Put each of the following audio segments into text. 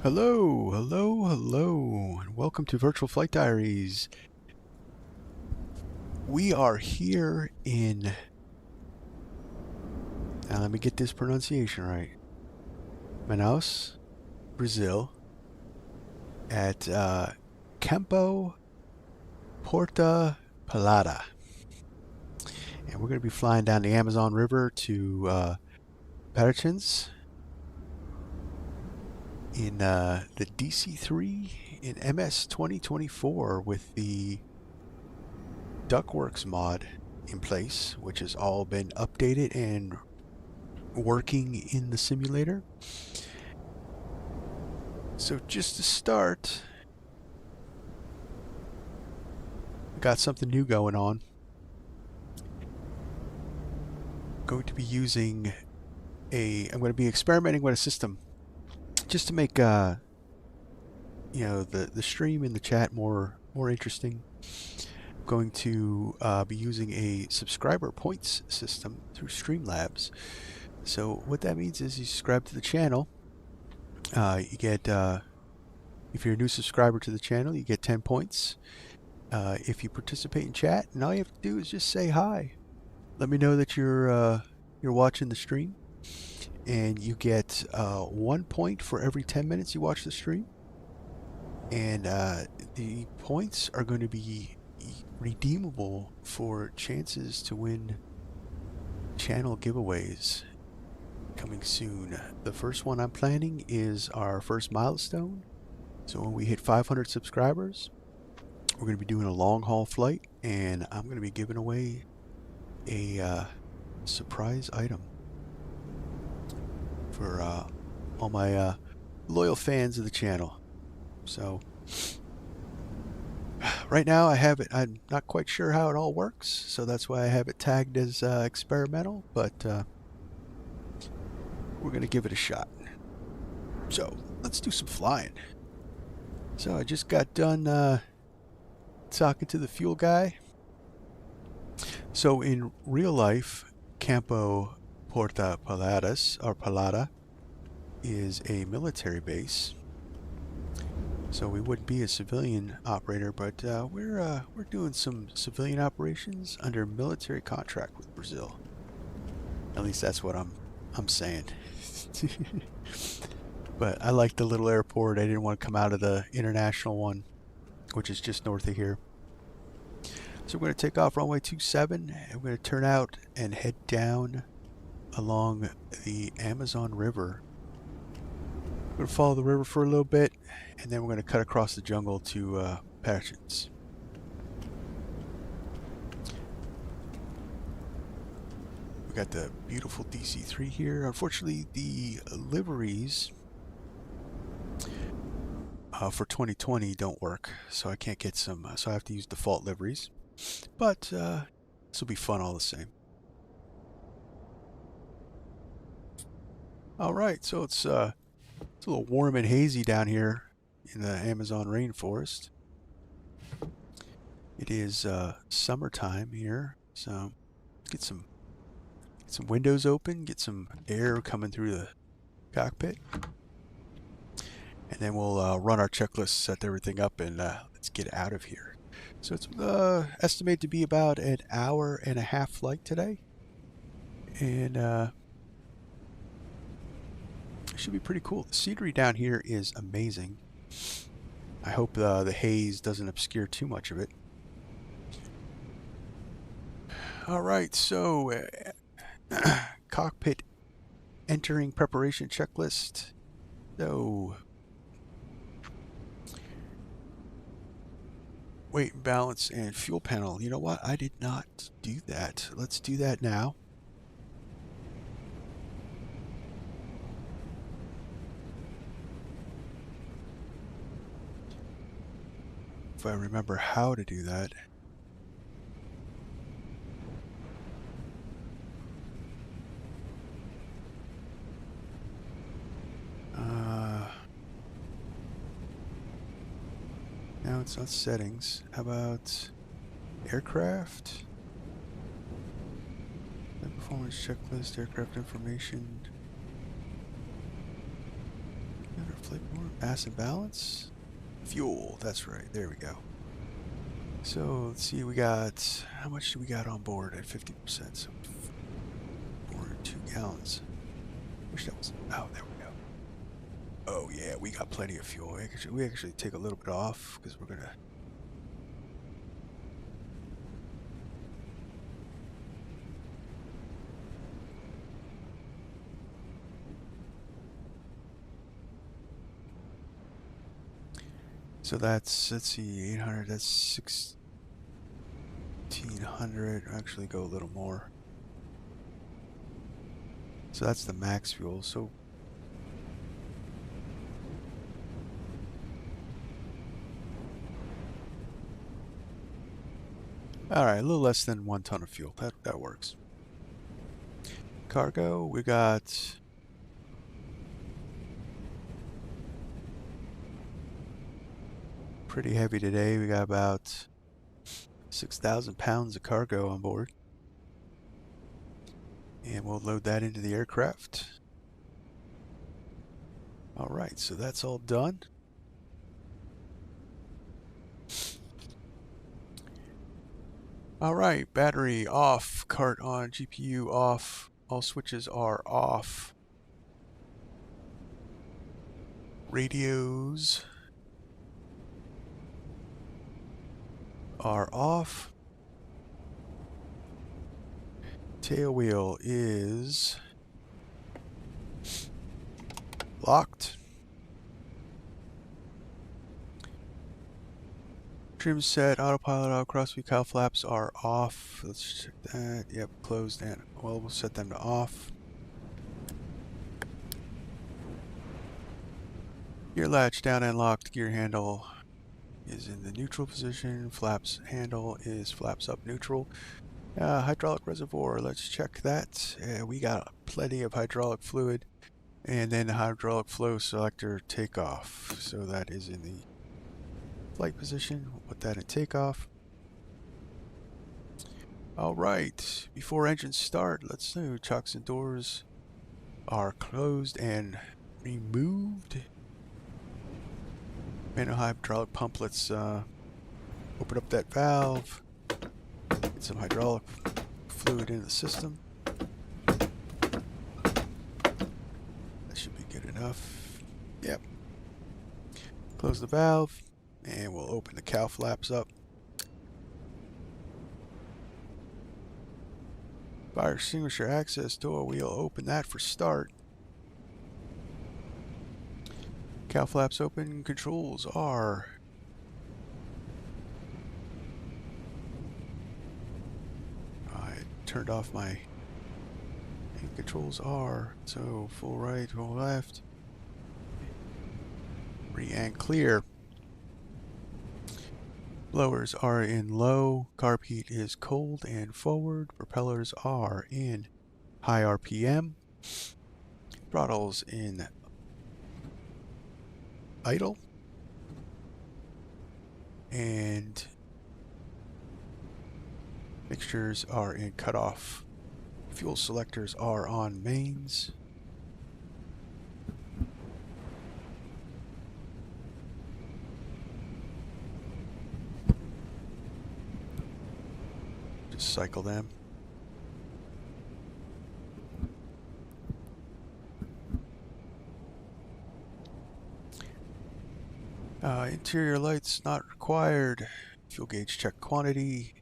Hello, hello, hello, and welcome to Virtual Flight Diaries. We are here in, now let me get this pronunciation right, Manaus, Brazil, at Campo Porta Pelada. And we're going to be flying down the Amazon River to Parachins in the DC-3 in MS 2024 with the Duckworks mod in place, which has all been updated and working in the simulator. So just to start, we got something new going on. I'm going to be using I'm going to be experimenting with a system just to make the stream and the chat more interesting. I'm going to be using a subscriber points system through Streamlabs. So what that means is you subscribe to the channel, you get if you're a new subscriber to the channel, you get 10 points. If you participate in chat, and all you have to do is just say hi. Let me know that you're watching the stream, and you get 1 point for every 10 minutes you watch the stream. And the points are going to be redeemable for chances to win channel giveaways coming soon. The first one I'm planning is our first milestone. So when we hit 500 subscribers, we're going to be doing a long haul flight, and I'm going to be giving away a surprise item for all my loyal fans of the channel. So right now I have it, I'm not quite sure how it all works, so that's why I have it tagged as experimental, but we're going to give it a shot. So let's do some flying. So I just got done talking to the fuel guy. So in real life, Campo Porta Paladas, or Palada, is a military base. So we wouldn't be a civilian operator, but we're doing some civilian operations under military contract with Brazil. At least that's what I'm saying. But I like the little airport. I didn't want to come out of the international one, which is just north of here. So we're going to take off runway 27, and we're going to turn out and head down along the Amazon River. We're going to follow the river for a little bit, and then we're going to cut across the jungle to Parachutes. We got the beautiful DC-3 here. Unfortunately, the liveries for 2020 don't work, so I can't get some, so I have to use default liveries. But this will be fun all the same. All right, so it's a little warm and hazy down here in the Amazon rainforest. It is summertime here, so let's get some windows open, get some air coming through the cockpit, and then we'll run our checklist, set everything up, and let's get out of here. So it's estimated to be about an hour-and-a-half flight today, and it should be pretty cool. The scenery down here is amazing. I hope the haze doesn't obscure too much of it. All right, so cockpit entering preparation checklist. So weight and balance and fuel panel. You know what? I did not do that. Let's do that now. If I remember how to do that. No, it's not settings. How about aircraft? Performance checklist, aircraft information. Flight more mass and balance. Fuel, that's right. There we go. So let's see, we got, how much do we got on board at 50%? So 402 gallons. Wish that was, oh, there we go. Oh yeah, we got plenty of fuel. We actually take a little bit off because we're gonna. So that's, let's see, 800, that's 1600, actually go a little more. So that's the max fuel. So all right, a little less than 1 ton of fuel. That works. Cargo, we got pretty heavy today. We got about 6,000 pounds of cargo on board. And we'll load that into the aircraft. All right, so that's all done. All right, battery off, cart on, GPU off, all switches are off. Radios are off. Tail wheel is locked. Trim set, autopilot out, crossfeed cowl flaps are off. Let's check that. Yep, closed and well, we'll set them to off. Gear latch down and locked. Gear handle is in the neutral position. Flaps handle is flaps up neutral. Hydraulic reservoir, let's check that. We got plenty of hydraulic fluid. And then the hydraulic flow selector takeoff. So that is in the flight position. We'll put that in takeoff. All right, before engines start, let's know chocks and doors are closed and removed. Manual hydraulic pump, let's open up that valve. Get some hydraulic fluid in the system. That should be good enough. Yep. Close the valve, and we'll open the cowl flaps up. Fire extinguisher access door, we'll open that for start. Cowl flaps open, controls are turned off my controls are, so full right, full left, re and clear. Blowers are in low, carb heat is cold and forward, propellers are in high RPM, throttles in idle, and mixtures are in cutoff. Fuel selectors are on mains. Just cycle them. Interior lights not required. Fuel gauge check quantity.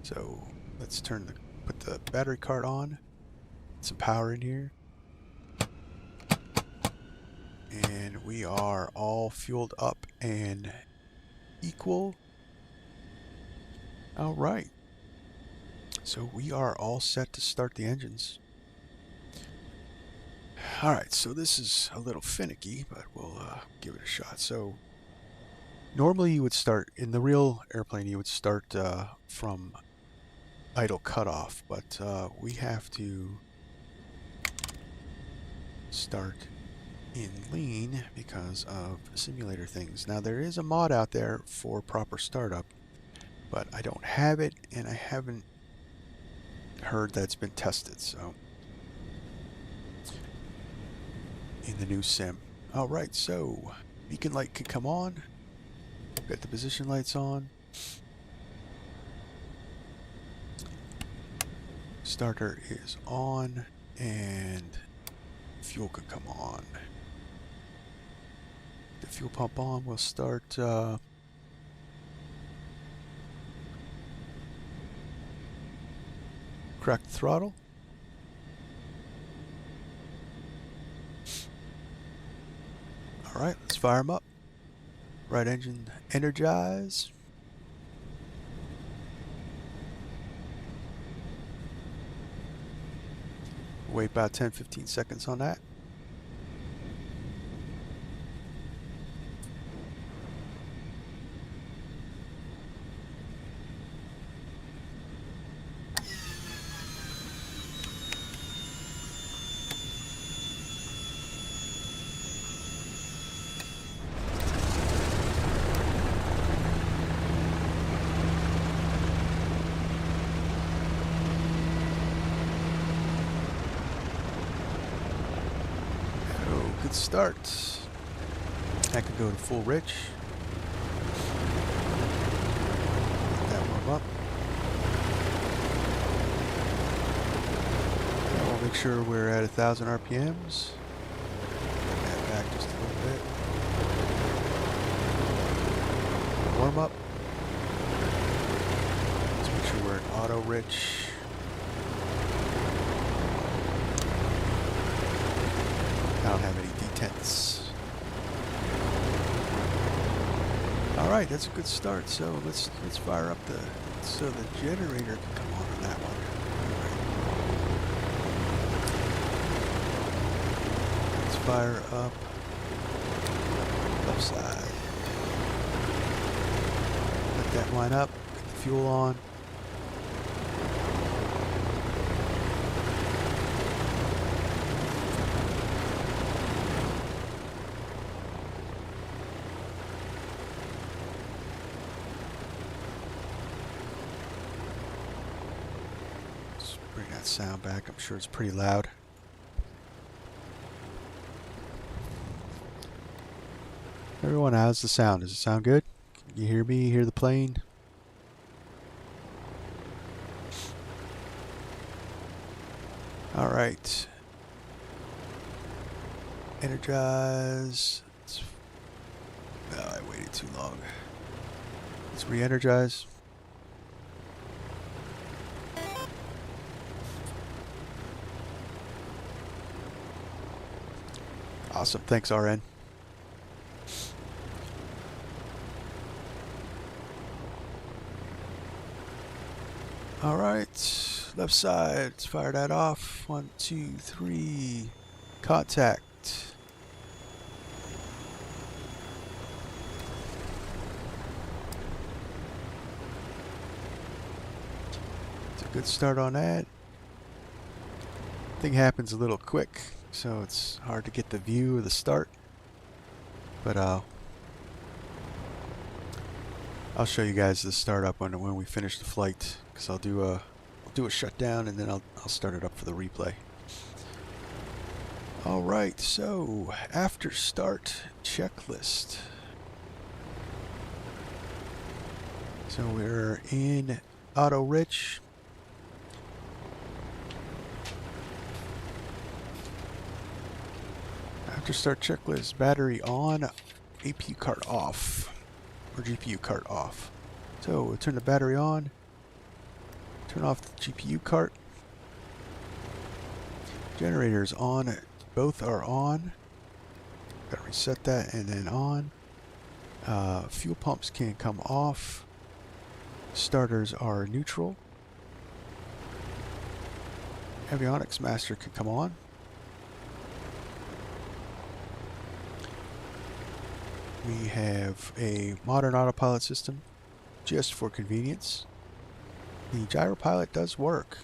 So let's put the battery cart on. Get some power in here. And we are all fueled up and equal. All right. So we are all set to start the engines. All right, so this is a little finicky, but we'll give it a shot. So normally you would start, in the real airplane, you would start from idle cutoff, but we have to start in lean because of simulator things. Now there is a mod out there for proper startup, but I don't have it, and I haven't heard that's been tested, so in the new sim. Alright, so beacon light can come on. Got the position lights on. Starter is on, and fuel can come on. The fuel pump on, we'll start crack the throttle. Alright, let's fire them up. Right engine energize. Wait about 10-15 seconds on that. Good start. I could go to full rich. Let that warm up. Now we'll make sure we're at 1,000 RPMs. Bring that back just a little bit. Warm up. Let's make sure we're in auto rich. I don't have any detents. Alright, that's a good start. So let's fire up so the generator can come on that one. Right. Let's fire up left side. Let that line up, get the fuel on. Bring that sound back. I'm sure it's pretty loud. Everyone, how's the sound? Does it sound good? Can you hear me? Hear the plane? All right. Energize. Oh, I waited too long. Let's re-energize. Awesome. Thanks, RN. All right. Left side. Let's fire that off. 1, 2, 3. Contact. It's a good start on that. Thing happens a little quick, so it's hard to get the view of the start, but I'll show you guys the startup when we finish the flight, because I'll do a shutdown and then I'll start it up for the replay. All right, so after start checklist. So we're in auto rich. After start checklist, battery on, APU cart off, or GPU cart off. So we'll turn the battery on, turn off the GPU cart. Generators on, both are on. Gotta reset that and then on. Fuel pumps can come off. Starters are neutral. Avionics master can come on. We have a modern autopilot system just for convenience. The gyropilot does work,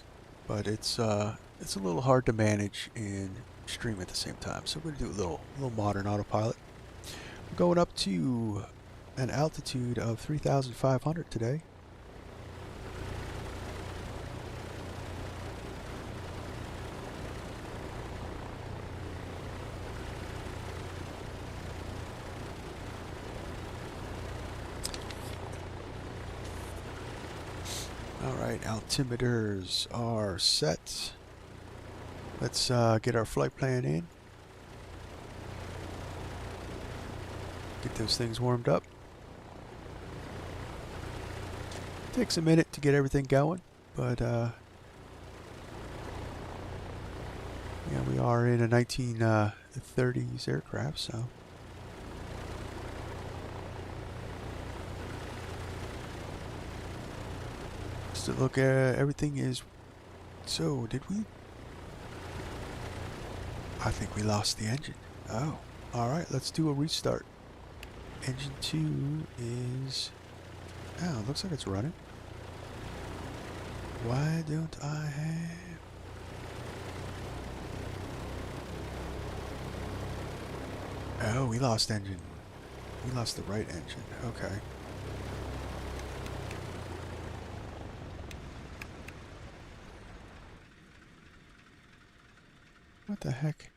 but it's a little hard to manage and stream at the same time. So we're going to do a little modern autopilot. We're going up to an altitude of 3,500 today. Alright, altimeters are set. Let's get our flight plan in. Get those things warmed up. Takes a minute to get everything going, but yeah, we are in a 1930s aircraft, so just to look at everything is. So did we? I think we lost the engine. Oh, all right. Let's do a restart. Engine 2 is. Oh, looks like it's running. Why don't I have? Oh, we lost engine. We lost the right engine. Okay. What the heck?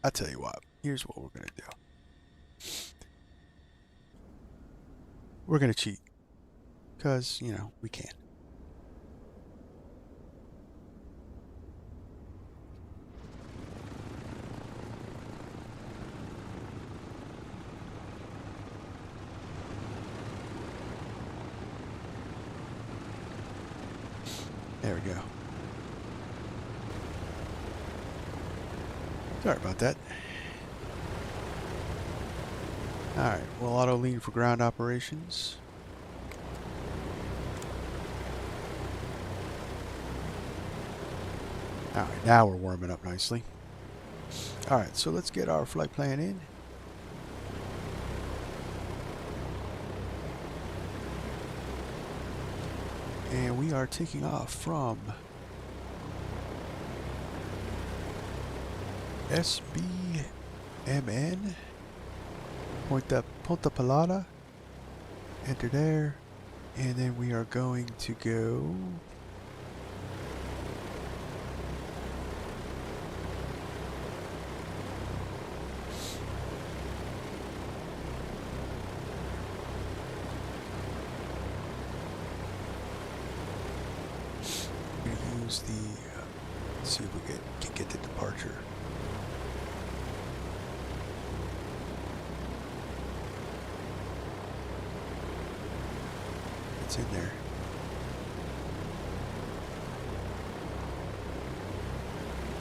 I'll tell you what. Here's what we're going to do. We're going to cheat. Because, you know, we can. There we go. Sorry about that. Alright, we'll auto lean for ground operations. Alright, now we're warming up nicely. Alright, so let's get our flight plan in. And we are taking off from SBMN, Punta Palada, enter there, and then we are going to go use the let's see if we can get the departure. It's in there.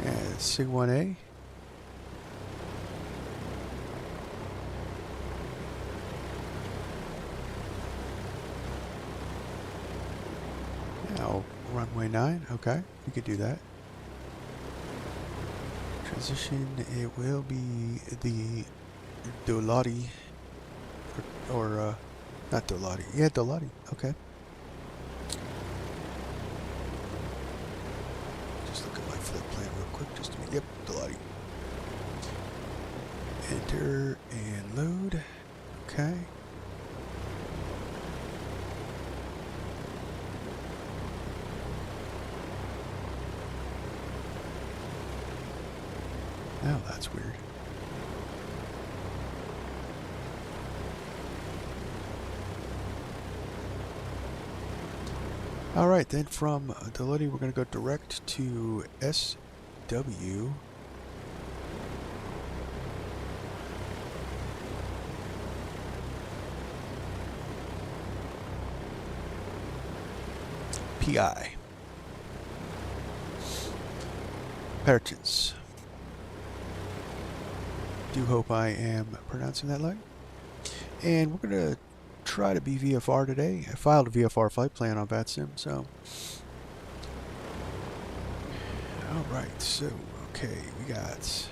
Yeah, SIG 1A. Now runway 9. Okay, we could do that. Transition. It will be the Dolati or not Dolati. Yeah, Dolati. Okay. Just look at my flight plan real quick just to make. Yep, Dolati. Enter and load. Okay. Now that's weird. Alright, then from Dolati we're going to go direct to SWPI. Perchins. Do hope I am pronouncing that right. And we're going to try to be VFR today. I filed a VFR flight plan on Vatsim, so. Alright, so, okay, we got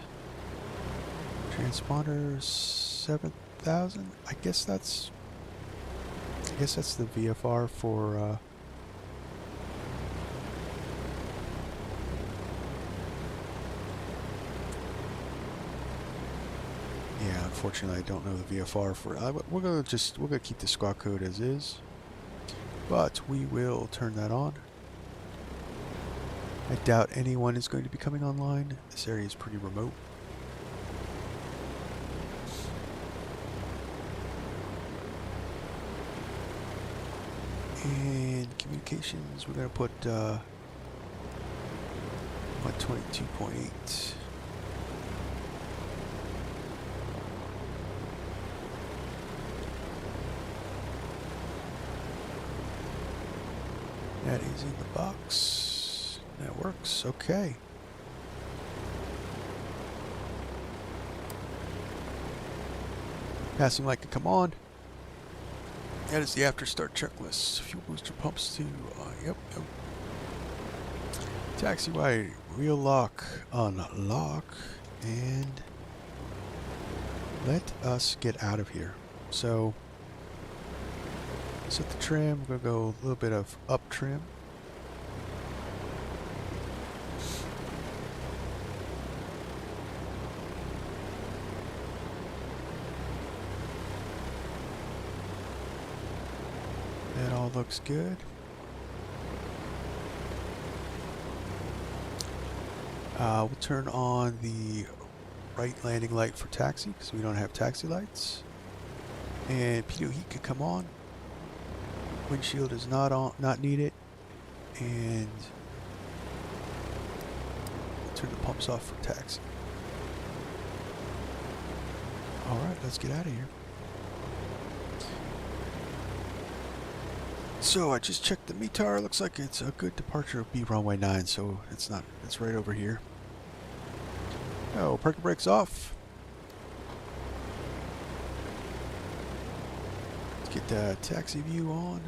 transponder 7000. I guess that's the VFR for yeah, unfortunately I don't know the VFR for we're gonna keep the squawk code as is, but we will turn that on. I doubt anyone is going to be coming online. This area is pretty remote. And communications, we're going to put 122.8. That is in the box. That works. Okay. Passing light can come on. That is the after start checklist. Fuel booster pumps to, yep. Taxiway wheel lock, unlock, and let us get out of here. So, set the trim. We're going to go a little bit of up trim. That all looks good. We'll turn on the right landing light for taxi because we don't have taxi lights. And pitot heat can come on. Windshield is not on, not needed. And we'll turn the pumps off for taxi. Alright, let's get out of here. So I just checked the METAR. Looks like it's a good departure of B runway 9, so it's not, it's right over here. Oh, parking brakes off. Let's get the taxi view on.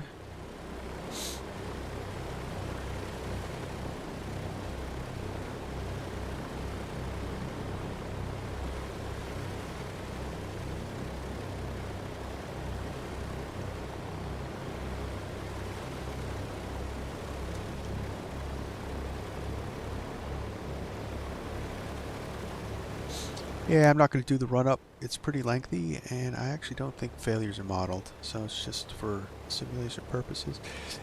Yeah, I'm not going to do the run-up. It's pretty lengthy, and I actually don't think failures are modeled, so it's just for simulation purposes.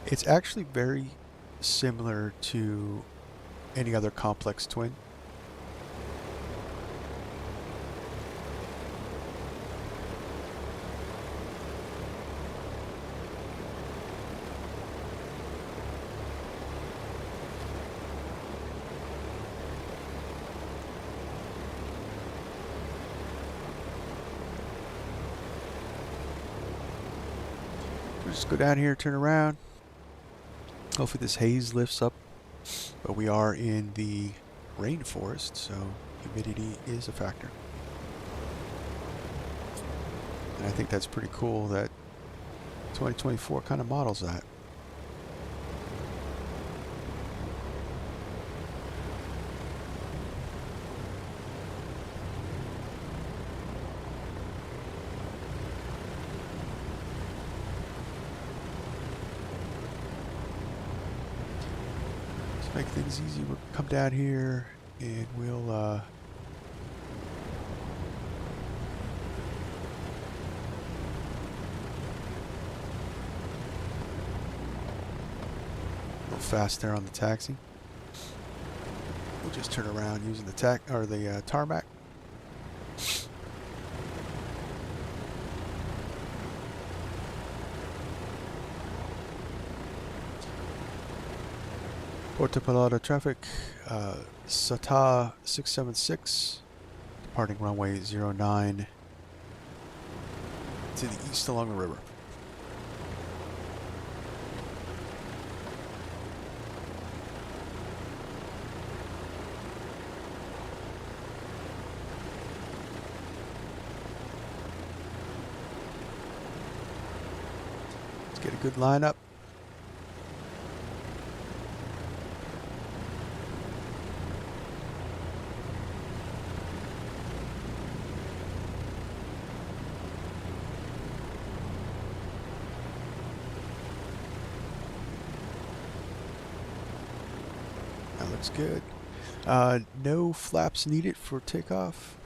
It's actually very similar to any other complex twin. Just go down here, turn around. Hopefully this haze lifts up, but we are in the rainforest, so humidity is a factor. And I think that's pretty cool that 2024 kind of models that. Make things easy. We'll come down here and we'll go fast there on the taxi. We'll just turn around using the tarmac. Puerto Palada traffic, SATA 676, departing runway 09 to the east along the river. Let's get a good lineup. That looks good. No flaps needed for takeoff.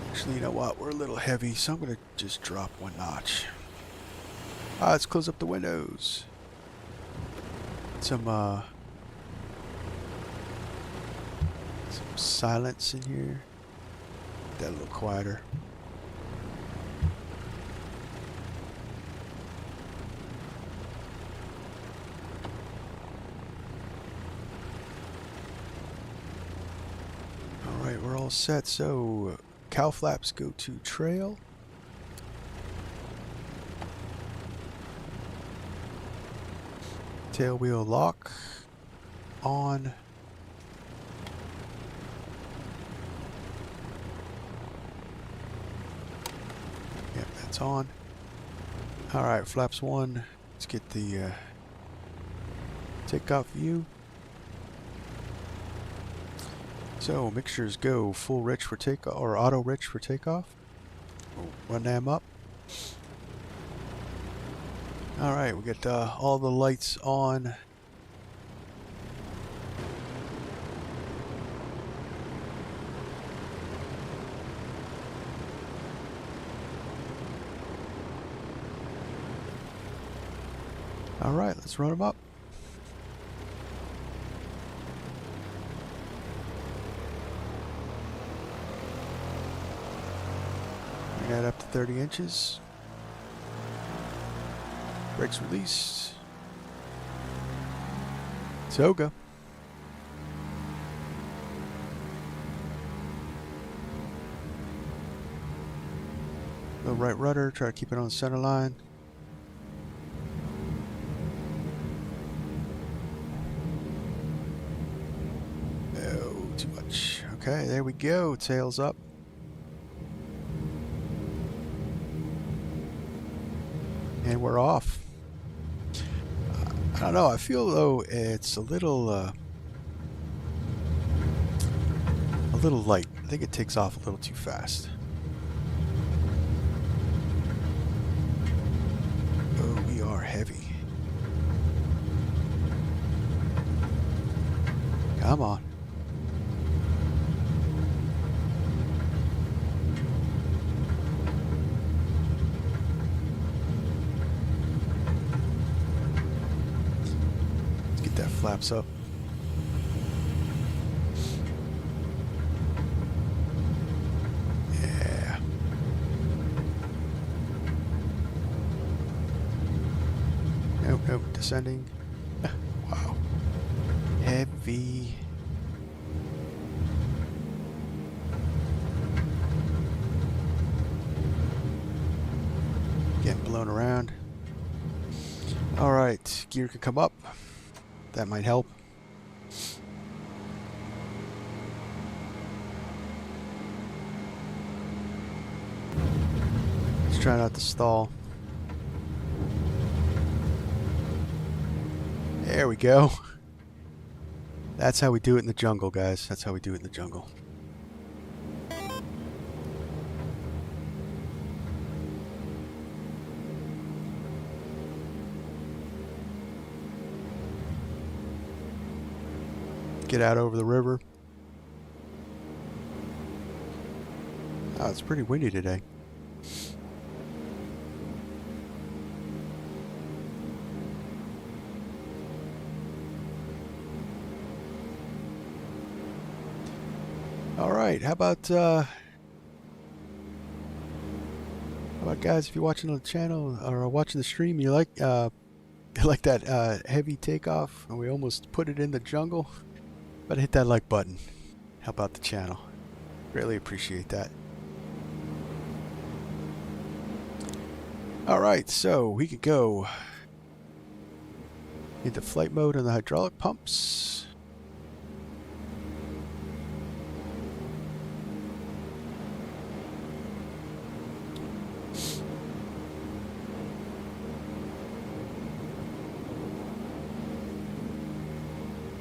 Actually, you know what? We're a little heavy, so I'm going to just drop one notch. Let's close up the windows. Some silence in here. Get that a little quieter. set. So cow flaps go to trail. Tail wheel lock on. Yep, that's on. All right, flaps 1. Let's get the takeoff view. So mixtures go full rich for takeoff or auto rich for takeoff. We'll run them up. All right, we got all the lights on. All right, let's run them up. Bring that up to 30 inches. Brakes released. Toga. The right rudder, try to keep it on the center line. Oh, too much. Okay, there we go. Tails up. And we're off. I don't know. I feel though it's a little light. I think it takes off a little too fast. Oh, we are heavy. Come on. Let's get that flaps up. Yeah. Nope, nope, descending. Wow. Heavy. Getting blown around. All right, gear can come up. That might help. Let's try not to stall. There we go. That's how we do it in the jungle, guys. That's how we do it in the jungle. Get out over the river. Oh, it's pretty windy today. All right, how about guys, if you're watching the channel or watching the stream, you like that heavy takeoff, and we almost put it in the jungle, but hit that like button. Help out the channel. Really appreciate that. All right, so we could go into flight mode on the hydraulic pumps.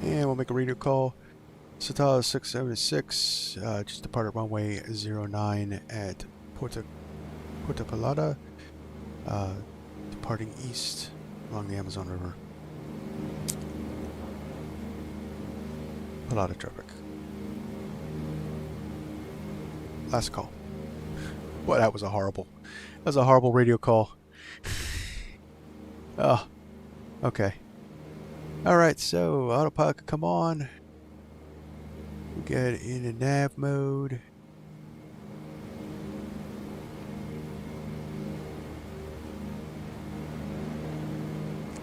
And we'll make a radio call. Satala 676, just departed runway 09 at Puerto Palada, departing east along the Amazon River. Palada traffic. Last call. Well, that was a horrible radio call. Oh, okay. Alright, so autopilot can come on. We get in a nav mode.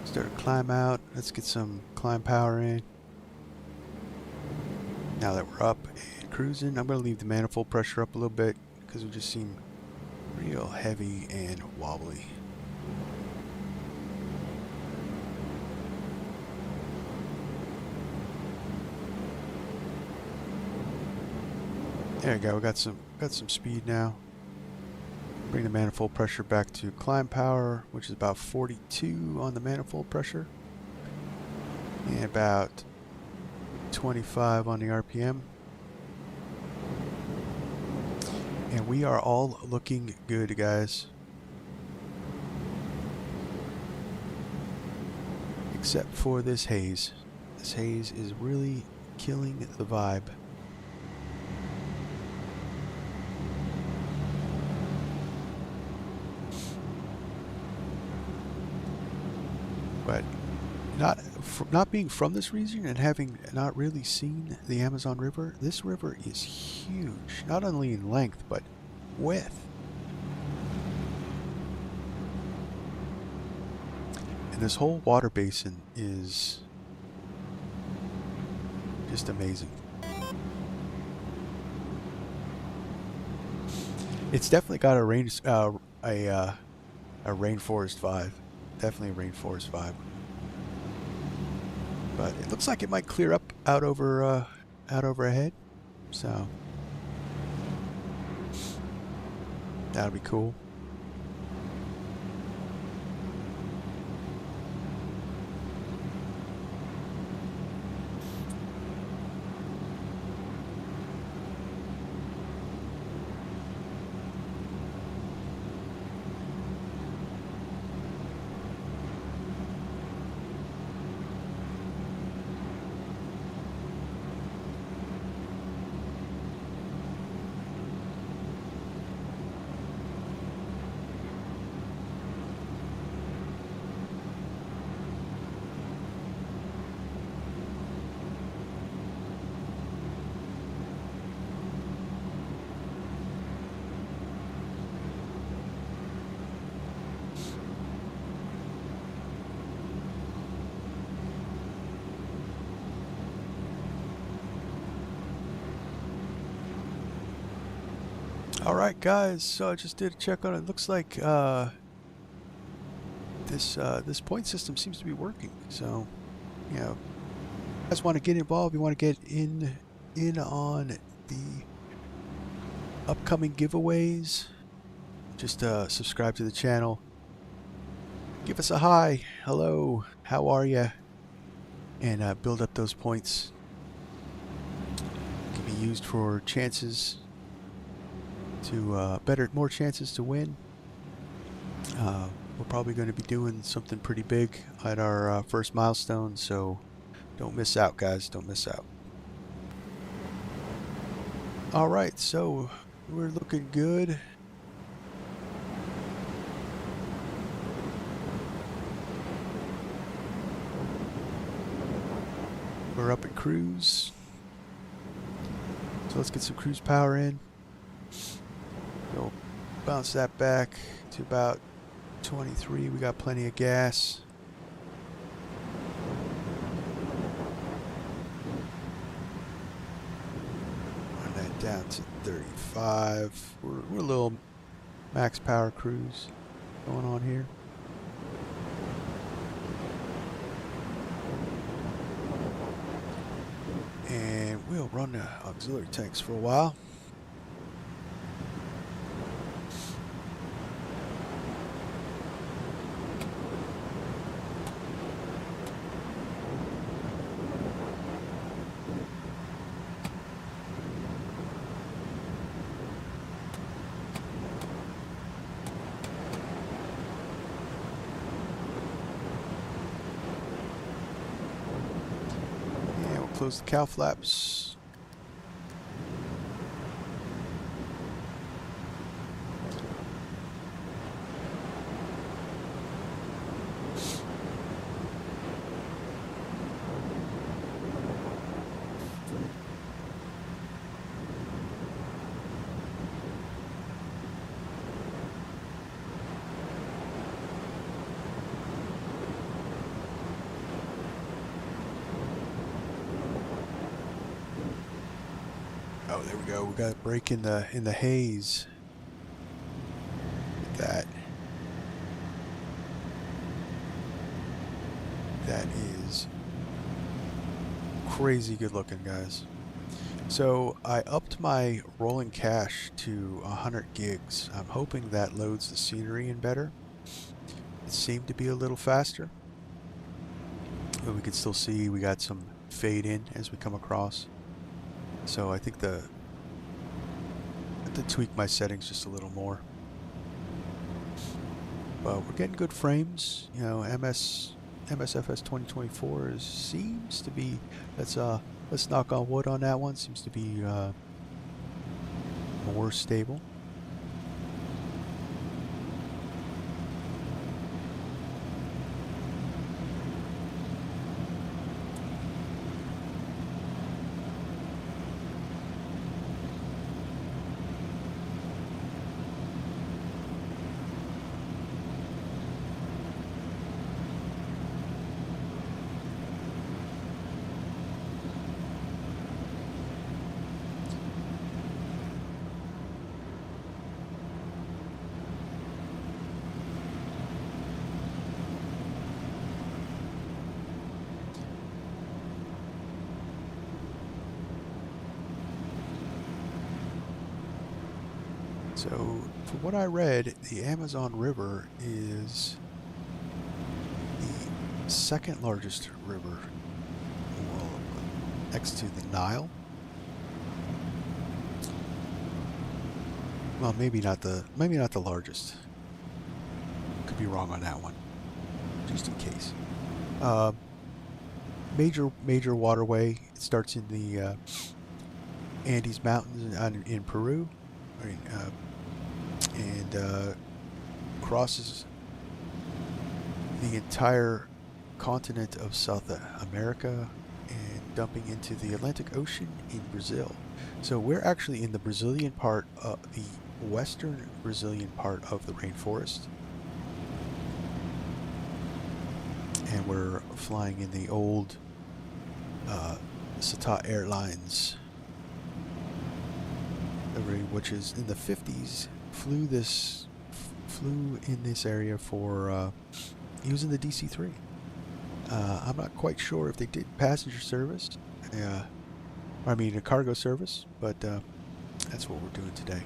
Start to climb out. Let's get some climb power in. Now that we're up and cruising, I'm going to leave the manifold pressure up a little bit because we just seem real heavy and wobbly. There we go. We got some speed now. Bring the manifold pressure back to climb power, which is about 42 on the manifold pressure, and about 25 on the RPM. And we are all looking good, guys. Except for this haze. This haze is really killing the vibe. But not being from this region and having not really seen the Amazon River, this river is huge, not only in length but width. And this whole water basin is just amazing. It's definitely got a rainforest vibe. Definitely a rainforest vibe. But it looks like it might clear up out overhead, so that'll be cool. Alright guys, so I just did a check on it. Looks like this point system seems to be working. So, you know, if you guys want to get involved, you want to get in on the upcoming giveaways, just subscribe to the channel. Give us a hi, hello, how are you? And build up those points. Can be used for chances to more chances to win. We're probably going to be doing something pretty big at our first milestone, so don't miss out, guys. Don't miss out. Alright, so we're looking good. We're up at cruise. So let's get some cruise power in. Go bounce that back to about 23. We got plenty of gas. Run that down to 35. We're a little max power cruise going on here. And we'll run the auxiliary tanks for a while. Close the cow flaps. Oh, there we go. We got a break in the haze. That is crazy good looking, guys. So I upped my rolling cache to 100 gigs. I'm hoping that loads the scenery in better. It seemed to be a little faster, but we can still see we got some fade in as we come across. So I think I have to tweak my settings just a little more. But we're getting good frames. You know, MSFS 2024 seems to be, let's knock on wood on that one, seems to be more stable. So, from what I read, the Amazon River is the second largest river in the world, next to the Nile. Well, maybe not the largest. Could be wrong on that one. Just in case. Major waterway. It starts in the Andes Mountains in Peru. And crosses the entire continent of South America and dumping into the Atlantic Ocean in Brazil. So we're actually in the Brazilian part, the western Brazilian part of the rainforest. And we're flying in the old Sata Airlines, which is in the 50s, flew in this area for using the DC-3. I'm not quite sure if they did passenger service, I mean a cargo service, but that's what we're doing today.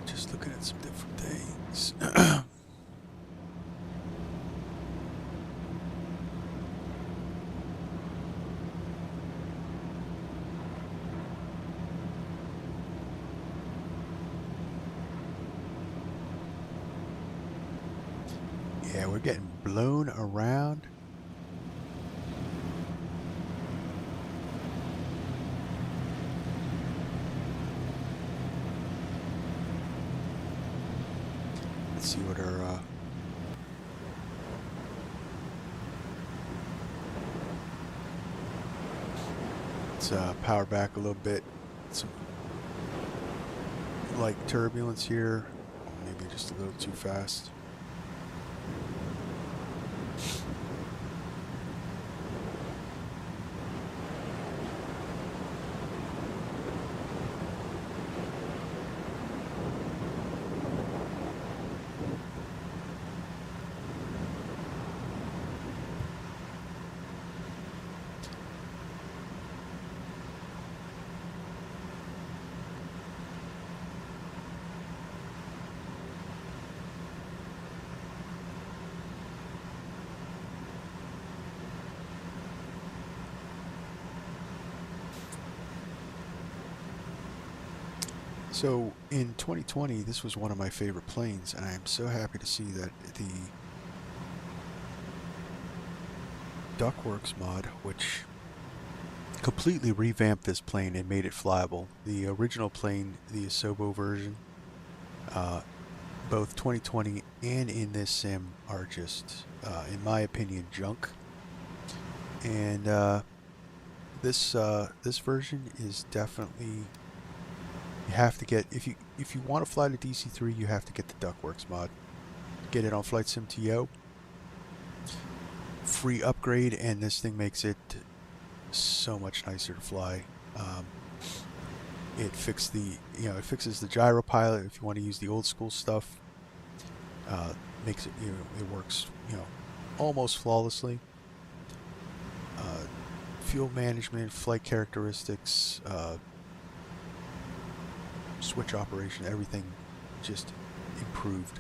Just looking at some different things. Yeah, we're getting blown around. Let's see what our let's power back a little bit. Some light turbulence here, maybe just a little too fast. So in 2020, this was one of my favorite planes, and I am so happy to see that the Duckworks mod, which completely revamped this plane and made it flyable. The original plane, the Asobo version, uh, both 2020 and in this sim are just, in my opinion, junk. And this version is definitely, you have to get, if you want to fly the DC-3, you have to get the Duckworks mod. Get it on Flight Sim TO. Free upgrade, and this thing makes it so much nicer to fly. It fixes the gyro pilot if you want to use the old school stuff. Makes it, it works, almost flawlessly. Fuel management, flight characteristics, switch operation, everything just improved,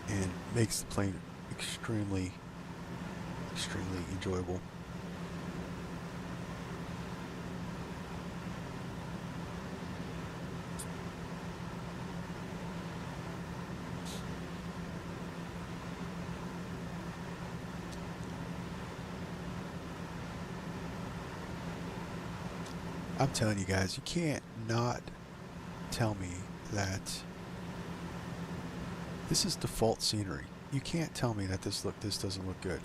and makes the plane extremely enjoyable. I'm telling you guys, you can't not tell me that this is default scenery. You can't tell me that this doesn't look good.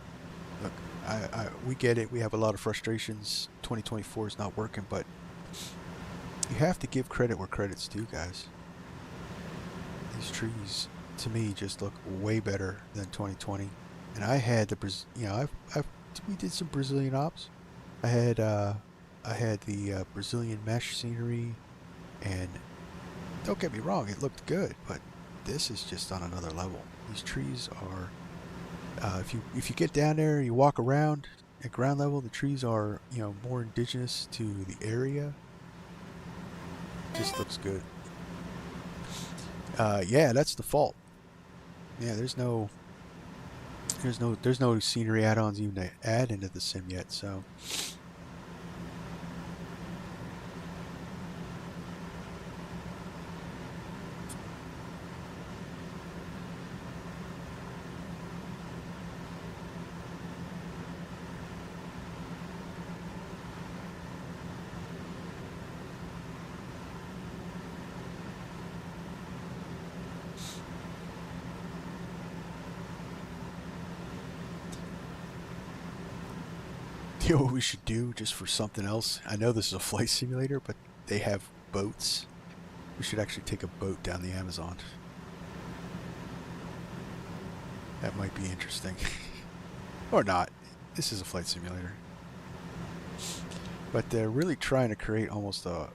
Look, we get it. We have a lot of frustrations. 2024 is not working, but you have to give credit where credit's due, guys. These trees, to me, just look way better than 2020. And I had the, we did some Brazilian ops. I had the Brazilian mesh scenery, and don't get me wrong, it looked good, but this is just on another level. These trees are, if you get down there, you walk around at ground level, the trees are, more indigenous to the area. Just looks good. Yeah, that's the fault. Yeah, there's no scenery add-ons even to add into the sim yet, so. You know what we should do just for something else? I know this is a flight simulator, but they have boats. We should actually take a boat down the Amazon. That might be interesting. Or not. This is a flight simulator. But they're really trying to create almost a,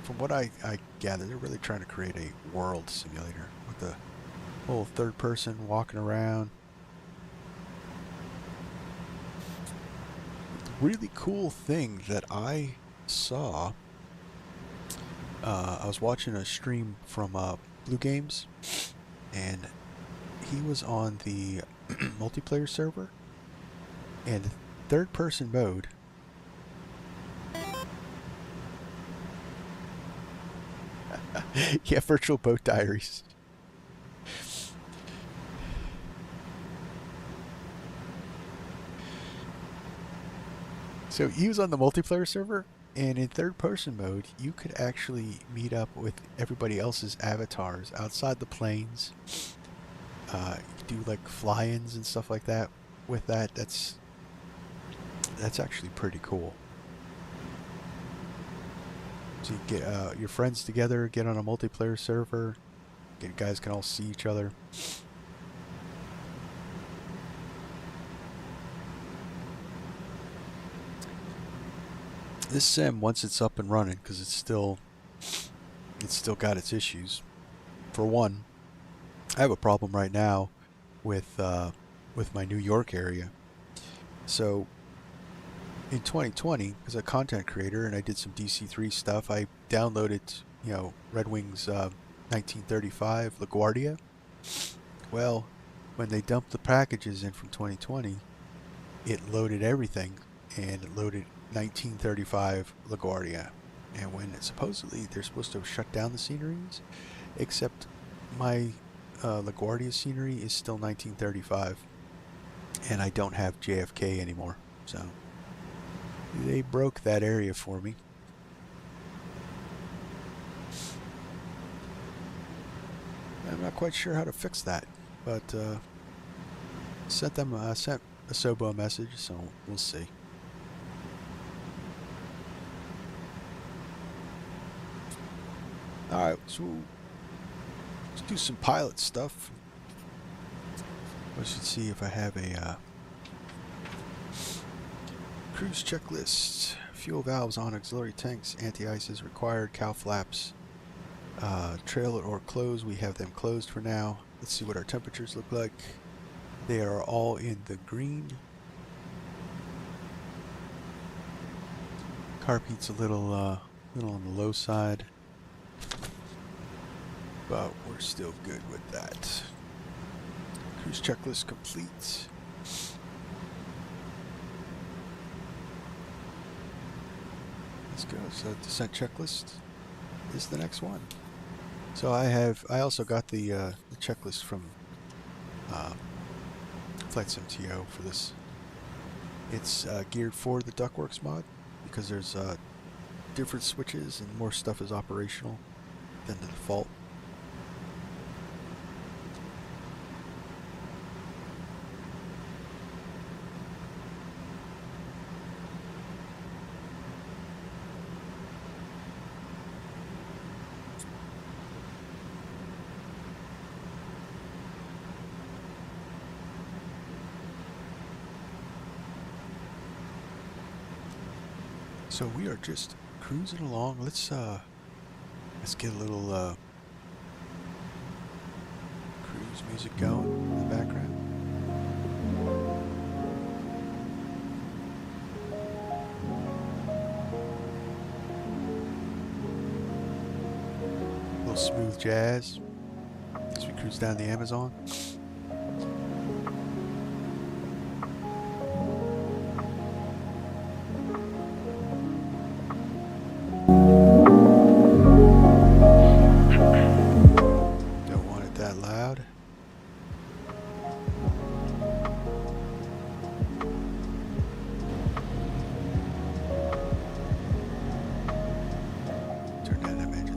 from what I gather, they're really trying to create a world simulator with the whole third person walking around. Really cool thing that I saw, I was watching a stream from Blue Games, and he was on the multiplayer server, and third person mode, yeah, virtual boat diaries. So he was on the multiplayer server, and in third-person mode, you could actually meet up with everybody else's avatars outside the planes. You do like fly-ins and stuff like that. With that, that's actually pretty cool. So you get your friends together, get on a multiplayer server. You guys can all see each other. This sim, once it's up and running, because it's still got its issues. For one, I have a problem right now with my New York area. So in 2020, as a content creator, and I did some DC-3 stuff, I downloaded, Red Wings 1935 LaGuardia. Well, when they dumped the packages in from 2020, it loaded everything, and it loaded 1935 LaGuardia. and when supposedly they're supposed to shut down the sceneries, except my LaGuardia scenery is still 1935, and I don't have JFK anymore, so they broke that area for me. I'm not quite sure how to fix that, but sent Asobo a message, so we'll see. Alright, so let's do some pilot stuff. I should see if I have a cruise checklist. Fuel valves on, auxiliary tanks, anti-ice is required, cow flaps, trailer or closed. We have them closed for now. Let's see what our temperatures look like. They are all in the green. Carb heat's a little on the low side, but we're still good with that. Cruise checklist complete. Let's go. So descent checklist is the next one. So I also got the checklist from Vatsim for this. It's geared for the Ductworks mod because there's different switches and more stuff is operational than the default. So we are just cruising along. Let's get a little cruise music going in the background. A little smooth jazz as we cruise down the Amazon.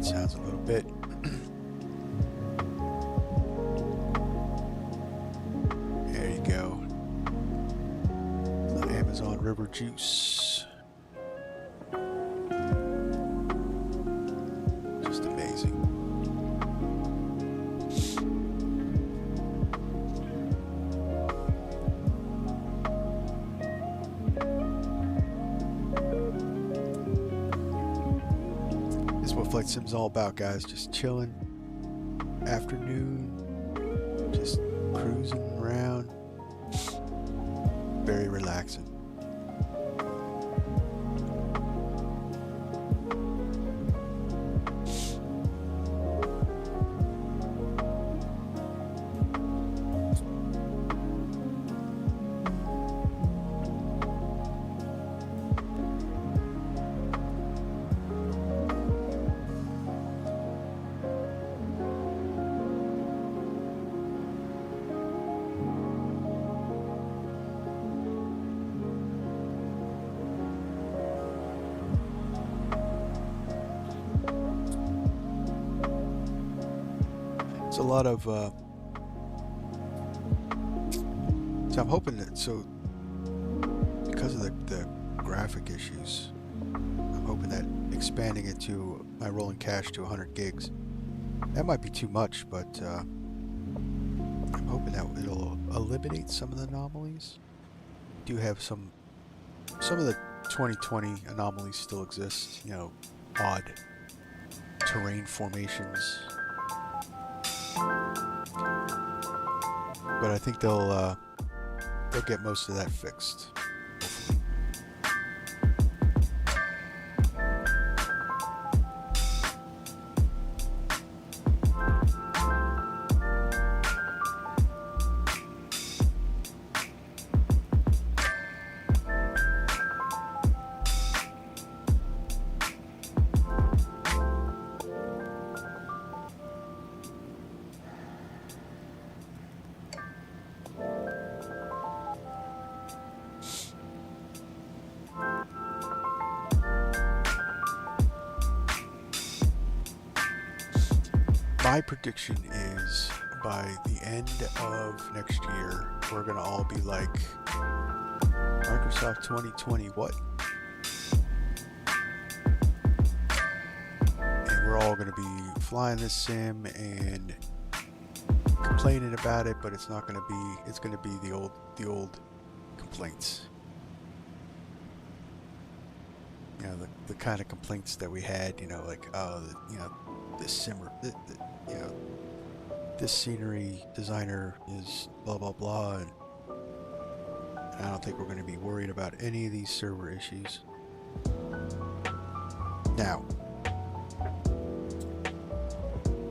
Sounds a little bit. There you go. The Amazon River juice. Just amazing. What Flight Sim's all about, guys. Just chilling, afternoon, just cruising around. Very relaxing. It's a lot of so I'm hoping that, because of the graphic issues, I'm hoping that expanding it to my rolling cache to 100 gigs, that might be too much, but I'm hoping that it'll eliminate some of the anomalies. Do have some of the 2020 anomalies still exist, you know, odd terrain formations. But I think they'll get most of that fixed. Hopefully. My prediction is by the end of next year, we're going to all be like, Microsoft 2020, what? And we're all going to be flying this sim and complaining about it, but it's not going to be, it's going to be the old complaints. You know, the kind of complaints that we had, you know, like, oh, you know, this simmer, you know, this scenery designer is blah, blah, blah. And I don't think we're going to be worried about any of these server issues. Now,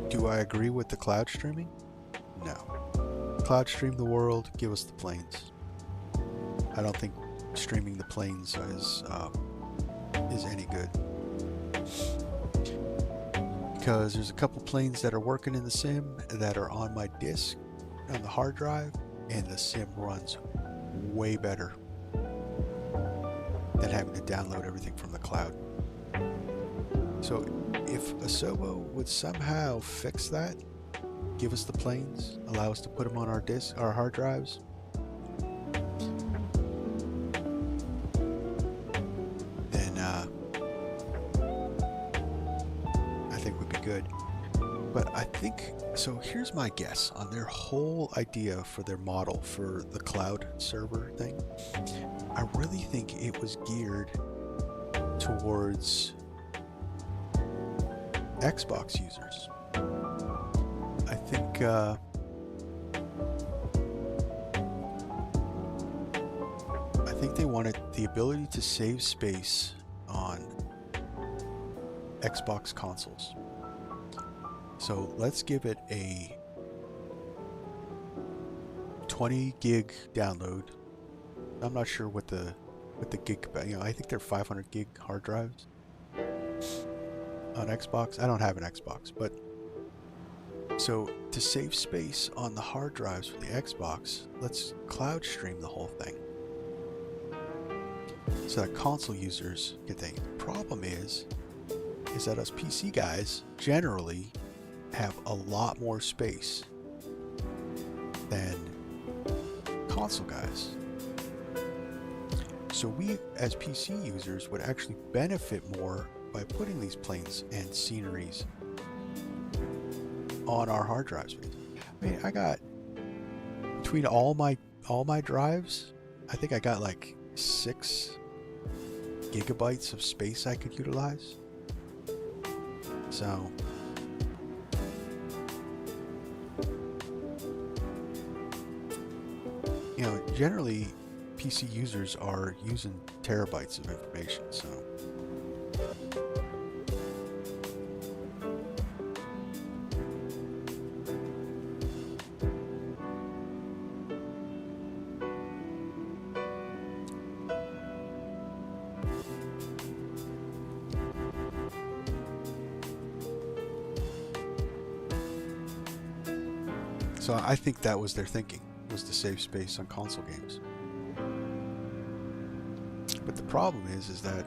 do I agree with the cloud streaming? No. Cloud stream the world, give us the planes. I don't think streaming the planes is any good. Because there's a couple planes that are working in the sim that are on my disk, on the hard drive, and the sim runs way better than having to download everything from the cloud. So if Asobo would somehow fix that, give us the planes, allow us to put them on our disk, our hard drives, then I think we'd be good. But I think, so here's my guess on their whole idea for their model for the cloud server thing. I really think it was geared towards Xbox users. I think they wanted the ability to save space on Xbox consoles. So let's give it a 20 gig download. I'm not sure what the gig, you know, I think they're 500 gig hard drives on Xbox. I don't have an Xbox, but so to save space on the hard drives for the Xbox, let's cloud stream the whole thing so that console users get the problem is that us PC guys generally have a lot more space than console guys. So we as PC users would actually benefit more by putting these planes and sceneries on our hard drives. I mean, I got between all my drives, I think I got like 6 gigabytes of space I could utilize. So you know, generally PC users are using terabytes of information, so I think that was their thinking, was to save space on console games. But the problem is that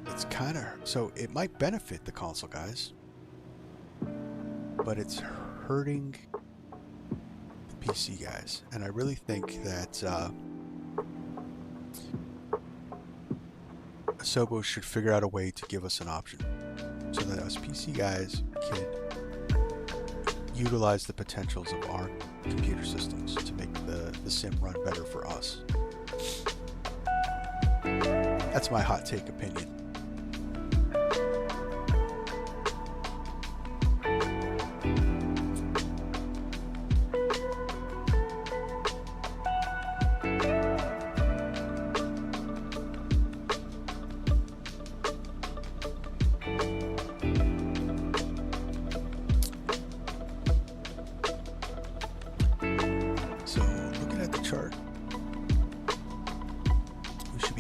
it's kind of, so it might benefit the console guys, but it's hurting the PC guys. And I really think that Asobo should figure out a way to give us an option so that us PC guys can utilize the potentials of our computer systems to make the sim run better for us. That's my hot take opinion.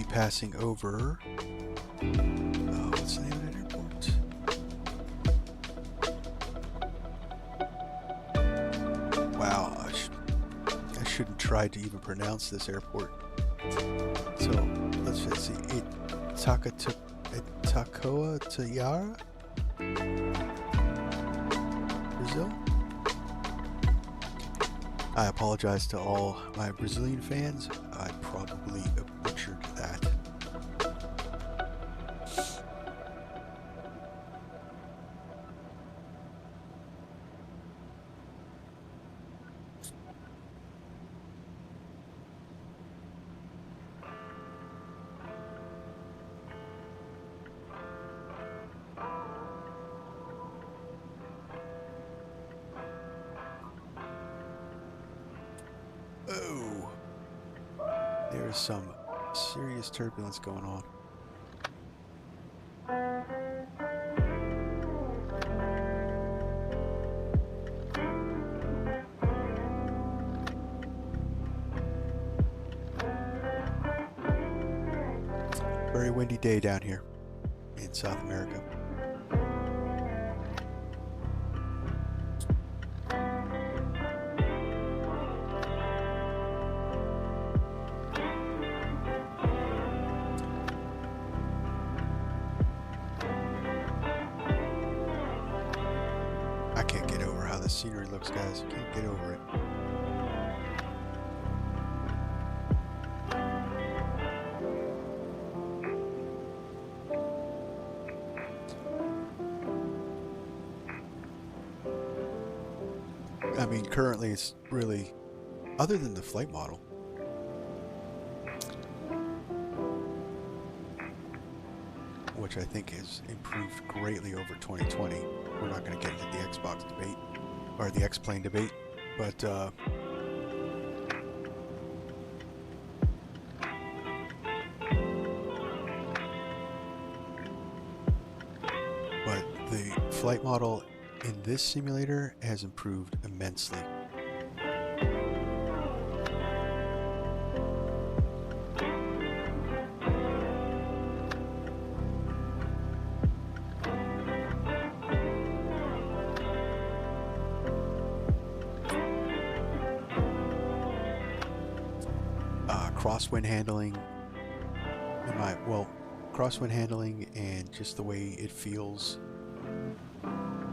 Passing over, what's the name of that airport? Wow, I shouldn't try to even pronounce this airport. So let's just see, Itacoa Tayara, Brazil. I apologize to all my Brazilian fans. I probably butchered that. Oh, there's some serious turbulence going on. Very windy day down here in South America. I can't get over how the scenery looks, guys. I can't get over it. I mean, currently it's really, other than the flight model, which I think has improved greatly over 2020. We're not going to get into the Xbox debate, or the X-Plane debate, but the flight model in this simulator has improved immensely. Crosswind handling, crosswind handling and just the way it feels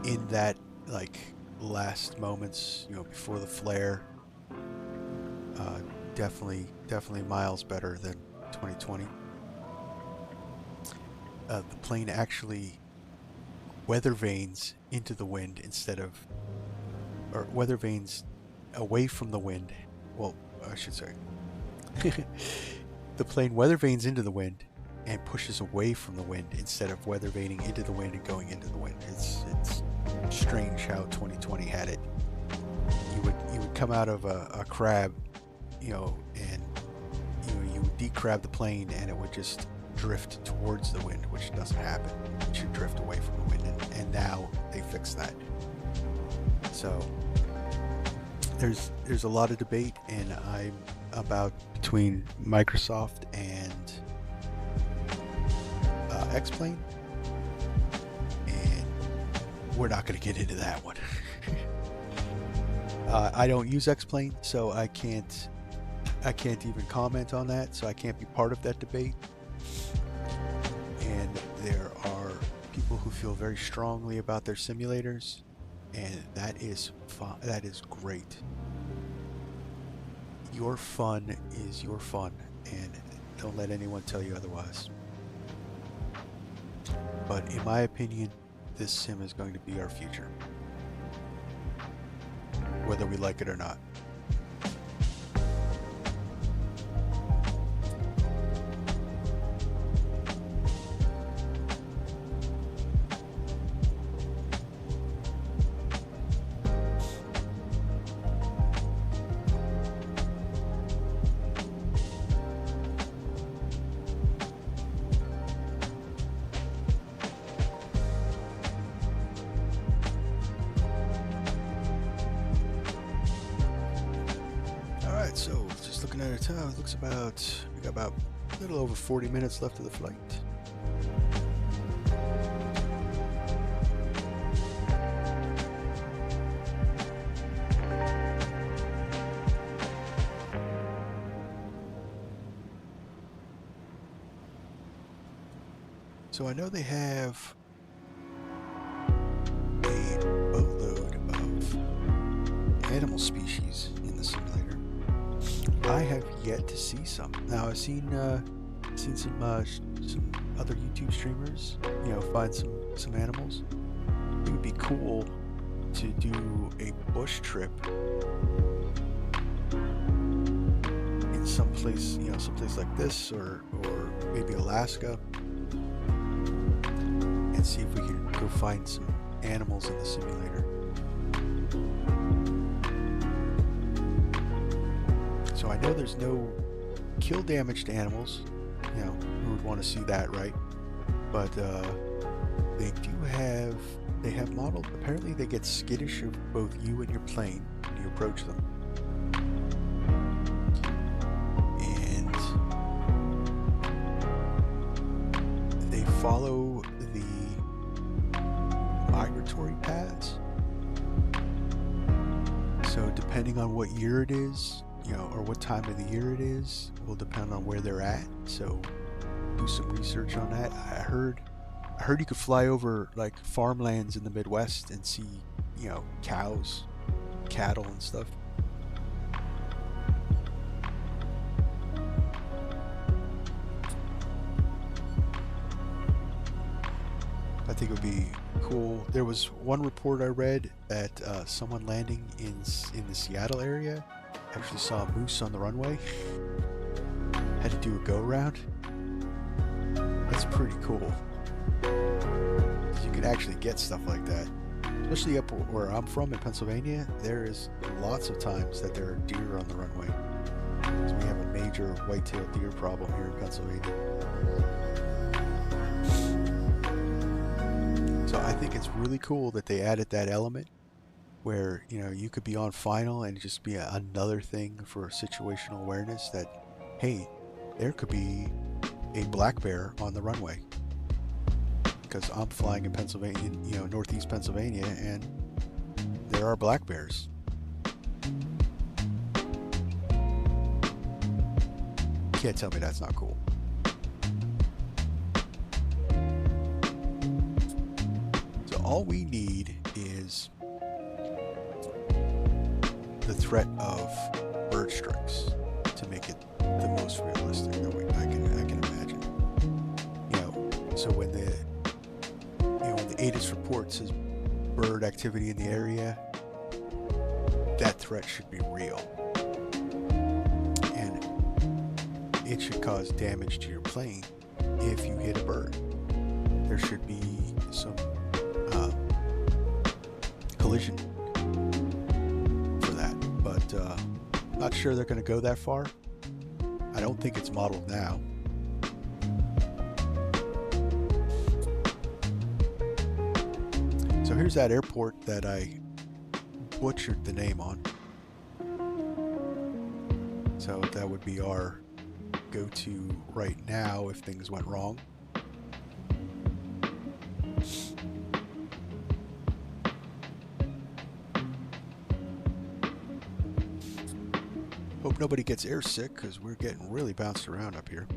in that, like, last moments, you know, before the flare, definitely miles better than 2020. The plane actually weather vanes into the wind instead of, or weather vanes away from the wind. Well, I should say. The plane weather vanes into the wind and pushes away from the wind instead of weather vaning into the wind and going into the wind. It's strange how 2020 had it. You would come out of a crab, you know, and you would decrab the plane and it would just drift towards the wind, which doesn't happen. It should drift away from the wind, and now they fixed that. So there's a lot of debate, and I'm about between Microsoft and X-Plane, and we're not going to get into that one. I don't use X-Plane, so I can't even comment on that, so I can't be part of that debate. And there are people who feel very strongly about their simulators, and that is fun. That is great. Your fun is your fun, and don't let anyone tell you otherwise. But in my opinion, this sim is going to be our future, whether we like it or not. So just looking at our time, it looks about, we got about a little over 40 minutes left of the flight. So I know they have a boatload of animal species in the simulator. I have yet to see some. Now I've seen some other YouTube streamers, you know, find some animals. It would be cool to do a bush trip in some place, you know, someplace like this, or maybe Alaska, and see if we can go find some animals in the simulator. So I know there's no kill damaged animals, you know, who would want to see that, right? But they have modeled, apparently they get skittish of both you and your plane when you approach them. And they follow the migratory paths. So depending on what year it is, you know, or what time of the year it is, will depend on where they're at. So do some research on that. I heard you could fly over like farmlands in the Midwest and see, you know, cows, cattle and stuff. I think it would be cool. There was one report I read that someone landing in the Seattle area actually saw a moose on the runway. Had to do a go around. That's pretty cool. You can actually get stuff like that, especially up where I'm from in Pennsylvania. There is lots of times that there are deer on the runway. So we have a major white-tailed deer problem here in Pennsylvania. So I think it's really cool that they added that element where, you know, you could be on final and just be another thing for situational awareness that, hey, there could be a black bear on the runway. Because I'm flying in Pennsylvania, you know, northeast Pennsylvania, and there are black bears. You can't tell me that's not cool. So all we need is the threat of bird strikes to make it the most realistic that I can imagine. You know, so when the ATIS report says bird activity in the area, that threat should be real, and it should cause damage to your plane if you hit a bird. There should be some collision for that, but not sure they're going to go that far. I don't think it's modeled now. So here's that airport that I butchered the name on. So that would be our go-to right now if things went wrong. Hope nobody gets airsick because we're getting really bounced around up here.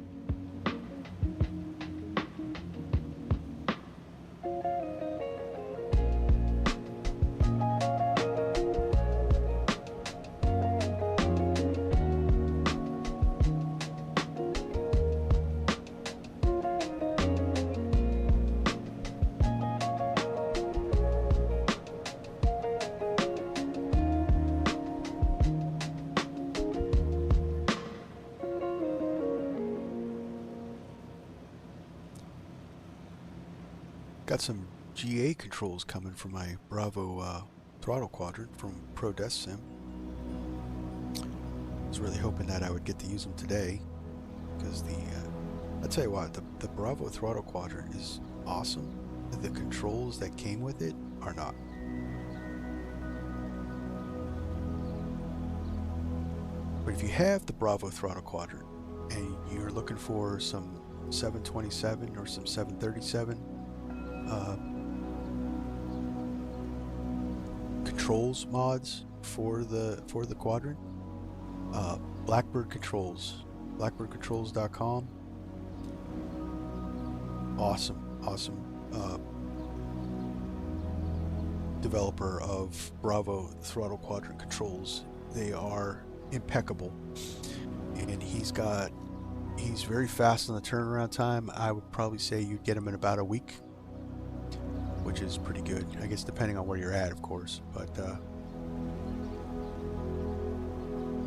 Got some GA controls coming from my Bravo throttle quadrant from Pro Desk Sim. I was really hoping that I would get to use them today, because I'll tell you what, the Bravo throttle quadrant is awesome. The controls that came with it are not. But if you have the Bravo throttle quadrant and you're looking for some 727 or some 737 controls mods for the quadrant, Blackbird Controls, blackbirdcontrols.com. Awesome developer of Bravo throttle quadrant controls they are impeccable. And he's very fast on the turnaround time. I would probably say you'd get him in about a week, which is pretty good. I guess depending on where you're at, of course. But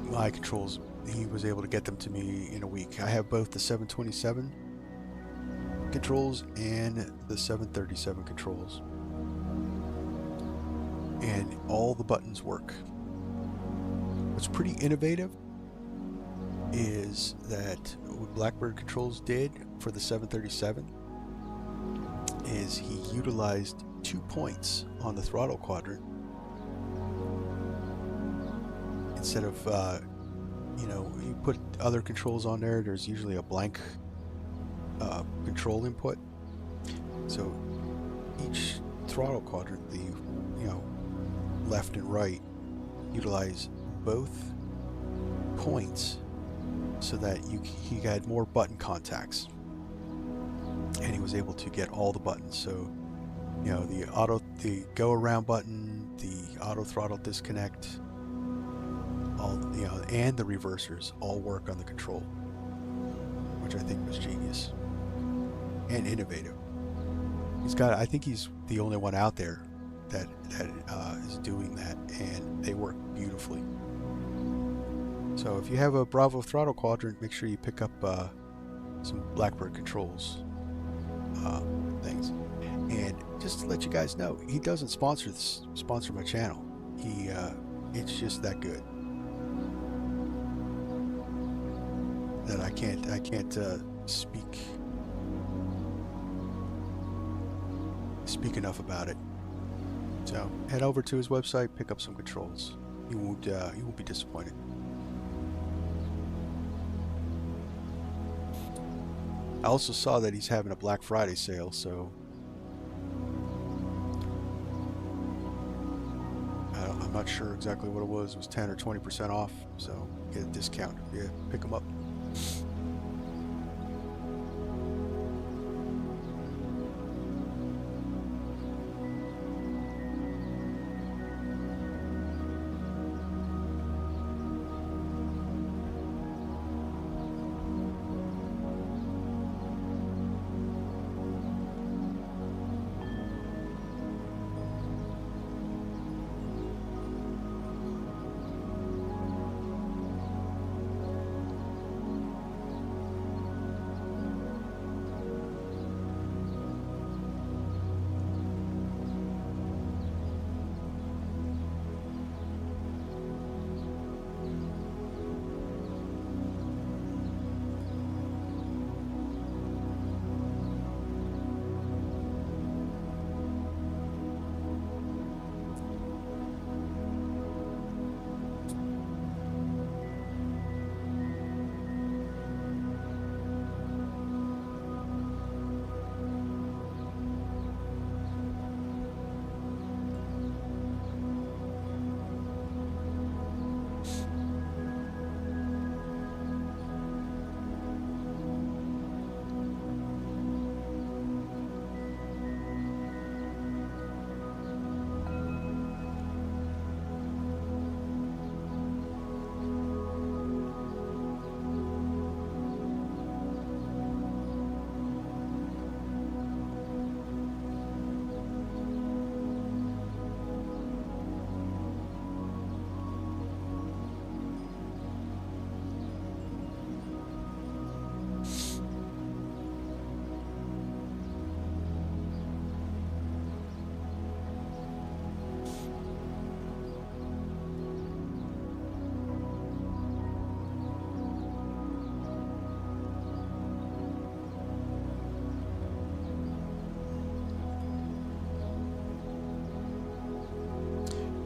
my controls, he was able to get them to me in a week. I have both the 727 controls and the 737 controls, and all the buttons work. What's pretty innovative is that what Blackbird Controls did for the 737 is he utilized 2 points on the throttle quadrant instead of you put other controls on there. There's usually a blank control input, so each throttle quadrant, the left and right, utilize both points so that he had more button contacts, and he was able to get all the buttons. So the go around button, the auto throttle disconnect, all and the reversers all work on the control, which I think was genius and innovative. I think he's the only one out there that is doing that, and they work beautifully. So if you have a Bravo throttle quadrant, make sure you pick up some Blackbird Controls things. And just to let you guys know, he doesn't sponsor my channel. It's just that good that I can't speak enough about it. So head over to his website, pick up some controls. You won't be disappointed. I also saw that he's having a Black Friday sale, so I'm not sure exactly what it was. It was 10 or 20% off, so get a discount. Yeah, pick them up.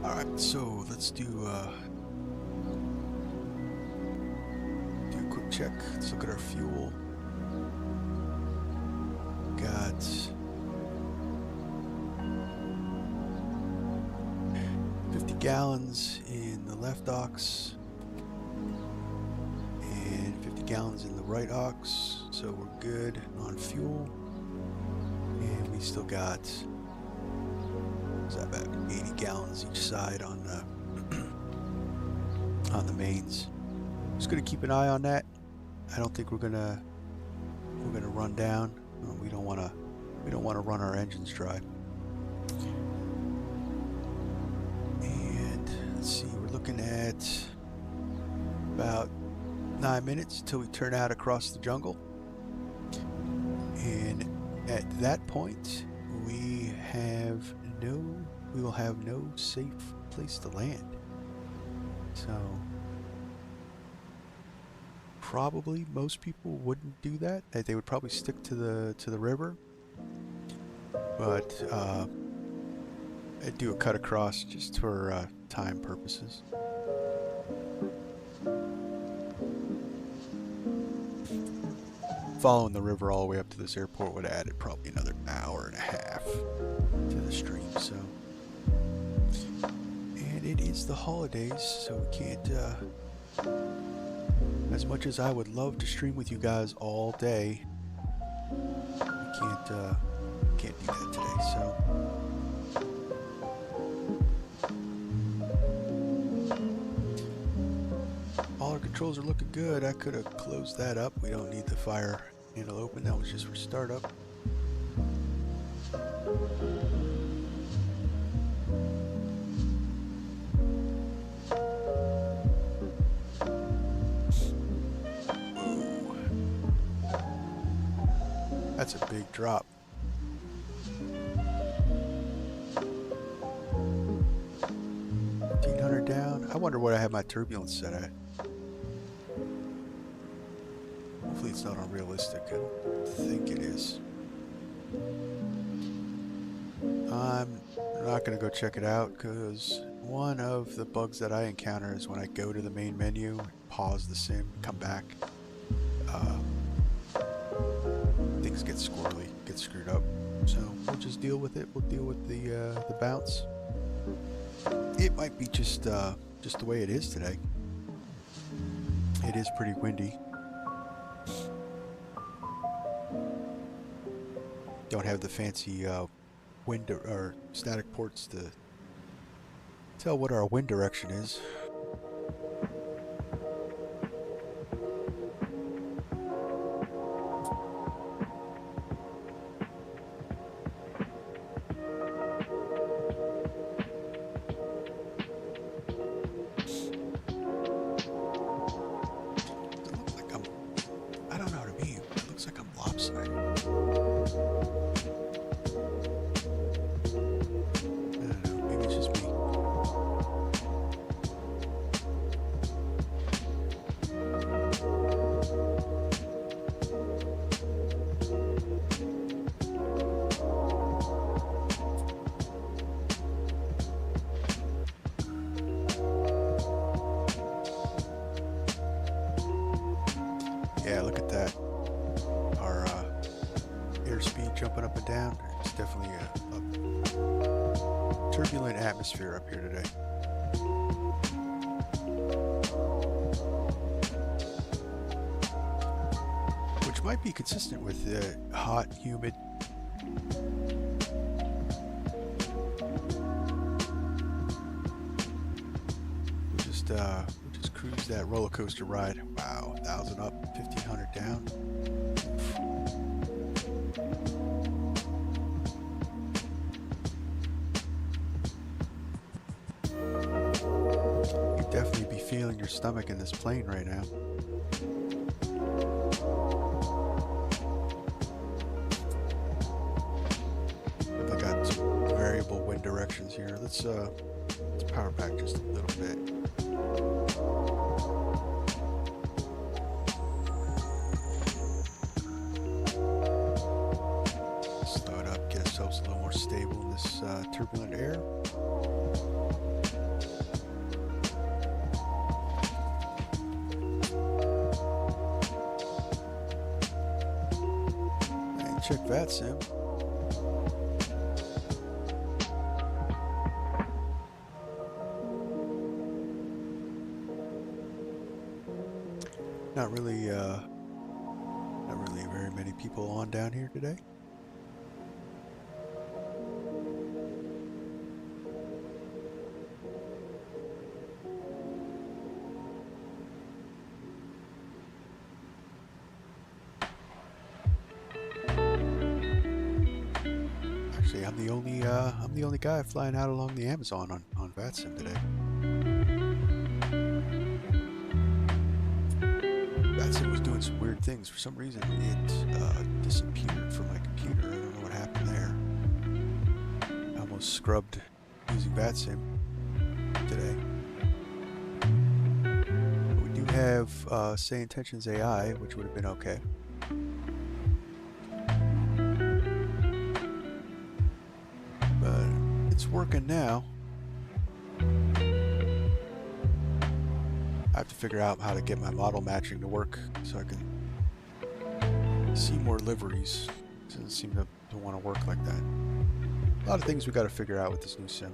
Alright, so let's do a quick check. Let's look at our fuel. Got 50 gallons in the left ox and 50 gallons in the right ox, so we're good on fuel. And we still got, is that about 80 gallons each side on on the mains. Just gonna keep an eye on that. I don't think we're gonna run down. We don't wanna run our engines dry. And let's see, we're looking at about 9 minutes until we turn out across the jungle. And at that point, we will have no safe place to land. So probably most people wouldn't do that. They would probably stick to the river. But I'd do a cut across just for time purposes. Following the river all the way up to this airport would have added probably another hour and a half to the stream. So, and it is the holidays, so we can't. As much as I would love to stream with you guys all day, we can't do that today. So. All our controls are looking good. I could have closed that up. We don't need the fire handle open. That was just for startup. Whoa. That's a big drop. Down. I wonder what I have my turbulence set at. Hopefully it's not unrealistic. I don't think it is. I'm not going to go check it out because one of the bugs that I encounter is when I go to the main menu, pause the sim, come back. Things get squirrely, get screwed up. So we'll just deal with it. We'll deal with the bounce. It might be just the way it is today. It is pretty windy. Don't have the fancy wind or static ports to tell what our wind direction is. Yeah, look at that. Our airspeed jumping up and down. It's definitely a turbulent atmosphere up here today. Which might be consistent with the hot, humid. We'll just cruise that roller coaster ride. Wow, 1,000 up, 1,500 down. You'd definitely be feeling your stomach in this plane right now. I've got some variable wind directions here. Let's power back just a little bit. Slow it up, get ourselves a little more stable in this turbulent air. And check Vatsim. Not really very many people on down here today. I'm the only guy flying out along the Amazon on Vatsim today. Vatsim was doing some weird things. For some reason, it disappeared from my computer. I don't know what happened there. I almost scrubbed using Vatsim today. We do have Say Intentions AI, which would have been okay. But it's working now. I have to figure out how to get my model matching to work so I can see more liveries. It doesn't seem to want to work like that. A lot of things we got to figure out with this new sim.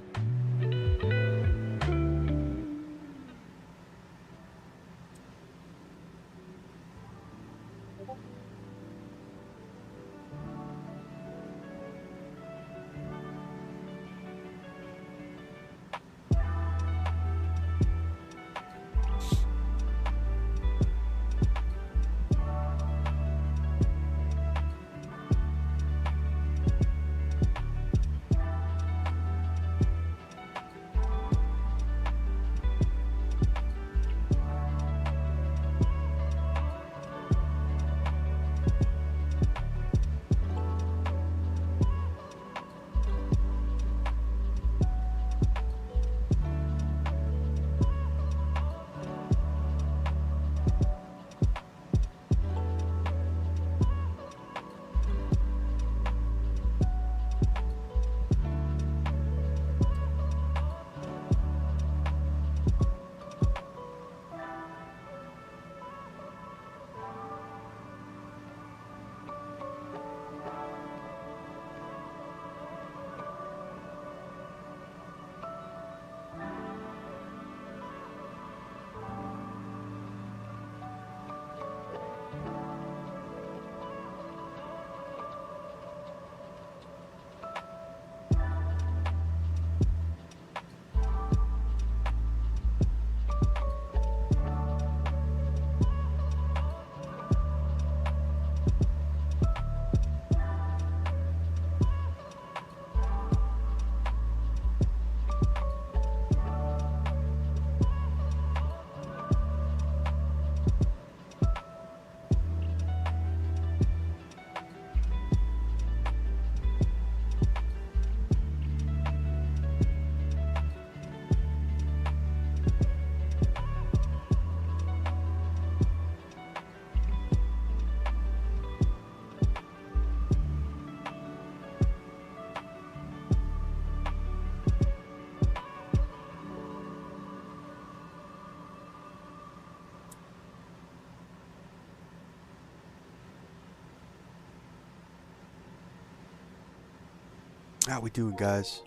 How we doing, guys?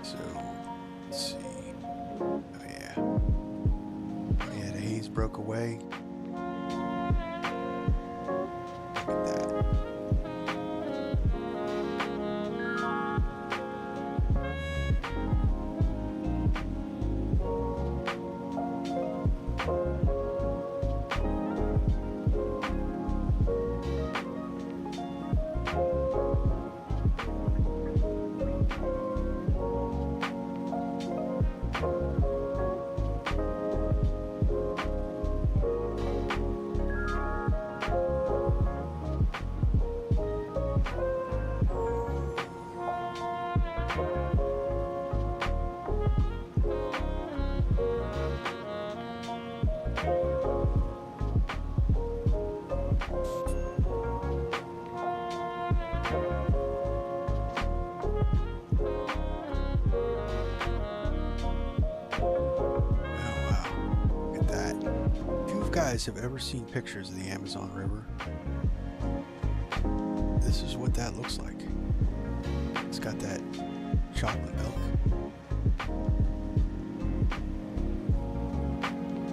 So, let's see. Oh yeah. Oh yeah, the haze broke away. Look at that. Guys have ever seen pictures of the Amazon River, this is what that looks like. It's got that chocolate milk.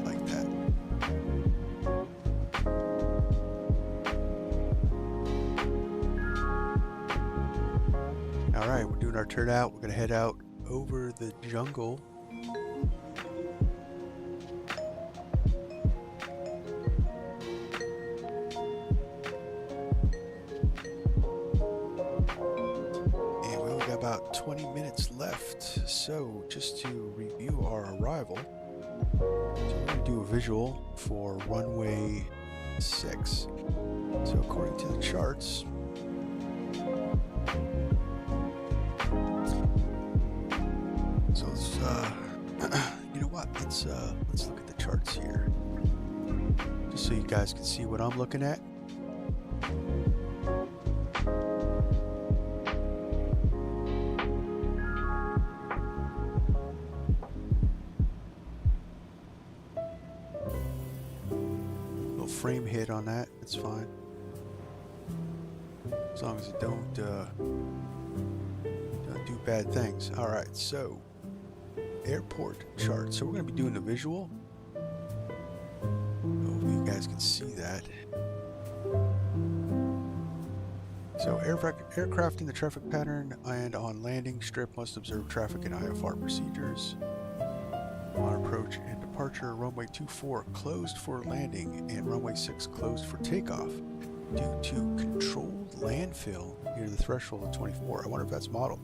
Like that. Alright, we're doing our turnout. We're going to head out over the jungle. about 20 minutes left. So just to review our arrival, so we're going to do a visual for runway 6. So according to the charts, so let's you know what? Let's look at the charts here, just so you guys can see what I'm looking at. Little frame hit on that. That's fine, as long as it don't do bad things. All right, so airport chart. So we're going to be doing a visual. Hopefully you guys can see that. So aircraft in the traffic pattern and on landing strip must observe traffic and IFR procedures. On approach and departure, runway 24 closed for landing and runway 6 closed for takeoff due to controlled landfill near the threshold of 24. I wonder if that's modeled.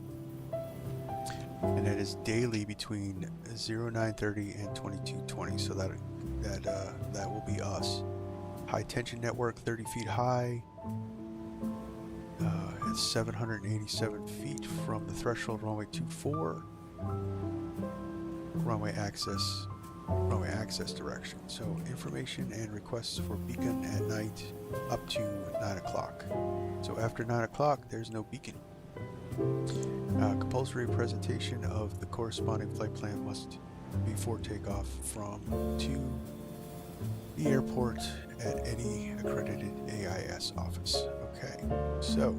And that is daily between 0930 and 2220. So that will be us. High tension network, 30 feet high. It's 787 feet from the threshold, runway 24. Runway access direction. So information and requests for beacon at night up to 9 o'clock. So after 9 o'clock, there's no beacon. Compulsory presentation of the corresponding flight plan must be for takeoff from to the airport at any accredited AIS office. Okay, so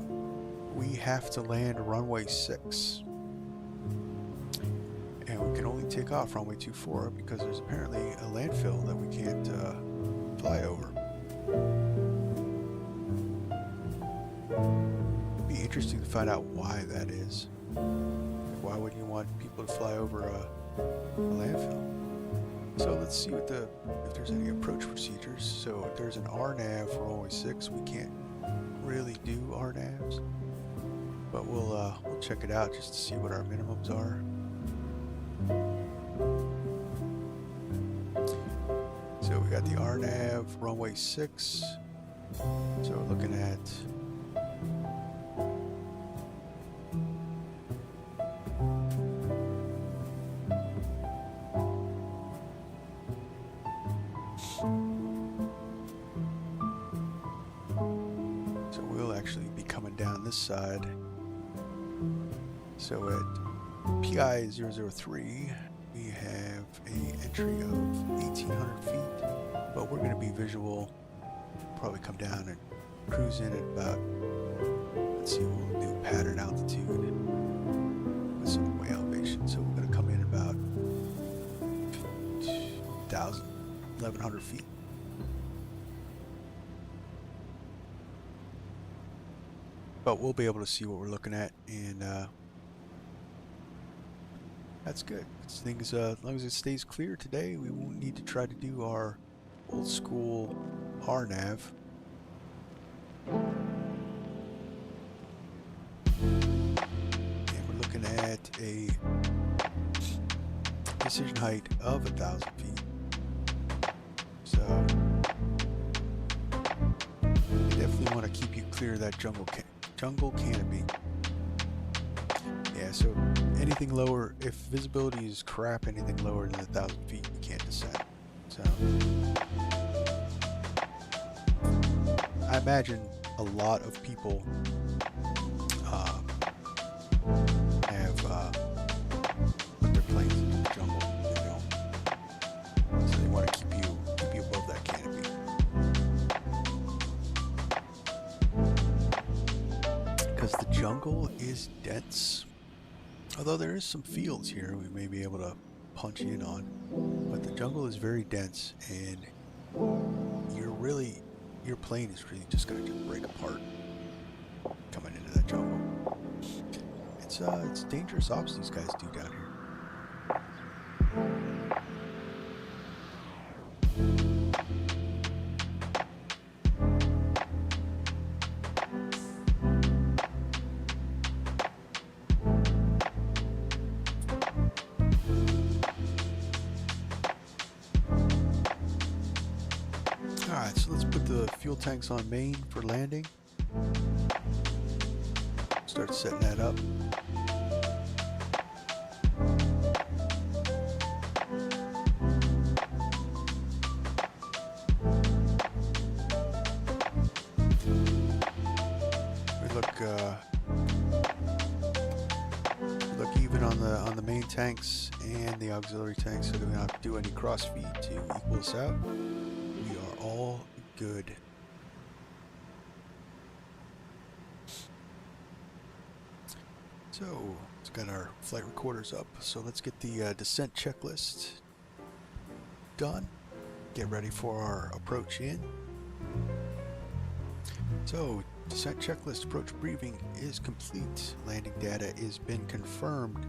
we have to land runway 6. And we can only take off runway 24 because there's apparently a landfill that we can't fly over. It'd be interesting to find out why that is. Why wouldn't you want people to fly over a landfill? So let's see if there's any approach procedures. So if there's an RNAV for runway 6, we can't really do RNAVs, but we'll check it out just to see what our minimums are. So we got the RNAV runway 6. So we're looking at this side. So at PI 003 we have a entry of 1,800 feet, but we're going to be visual, probably come down and cruise in at about, let's see, we'll do pattern altitude with some way elevation. So we're going to come in about 1,100 feet. But we'll be able to see what we're looking at, and that's good. As long as it stays clear today, we won't need to try to do our old school RNAV. And we're looking at a decision height of 1,000 feet. So you definitely want to keep you clear of that jungle canopy. Yeah, so anything lower, if visibility is crap, anything lower than 1,000 feet, you can't descend. So I imagine a lot of people have put their planes into the jungle, so they want to keep you above that canopy. Because the jungle is dense. Although there is some fields here we may be able to punch in on, but the jungle is very dense, and your plane is really just going to break apart coming into that jungle. It's dangerous ops these guys do down here. Alright, so let's put the fuel tanks on main for landing. Start setting that up. We look even on the main tanks and the auxiliary tanks, so that we don't have to do any cross feed to equal us out. We are all good. So it's got our flight recorders up. So let's get the descent checklist done. Get ready for our approach in. So descent checklist approach briefing is complete. Landing data has been confirmed.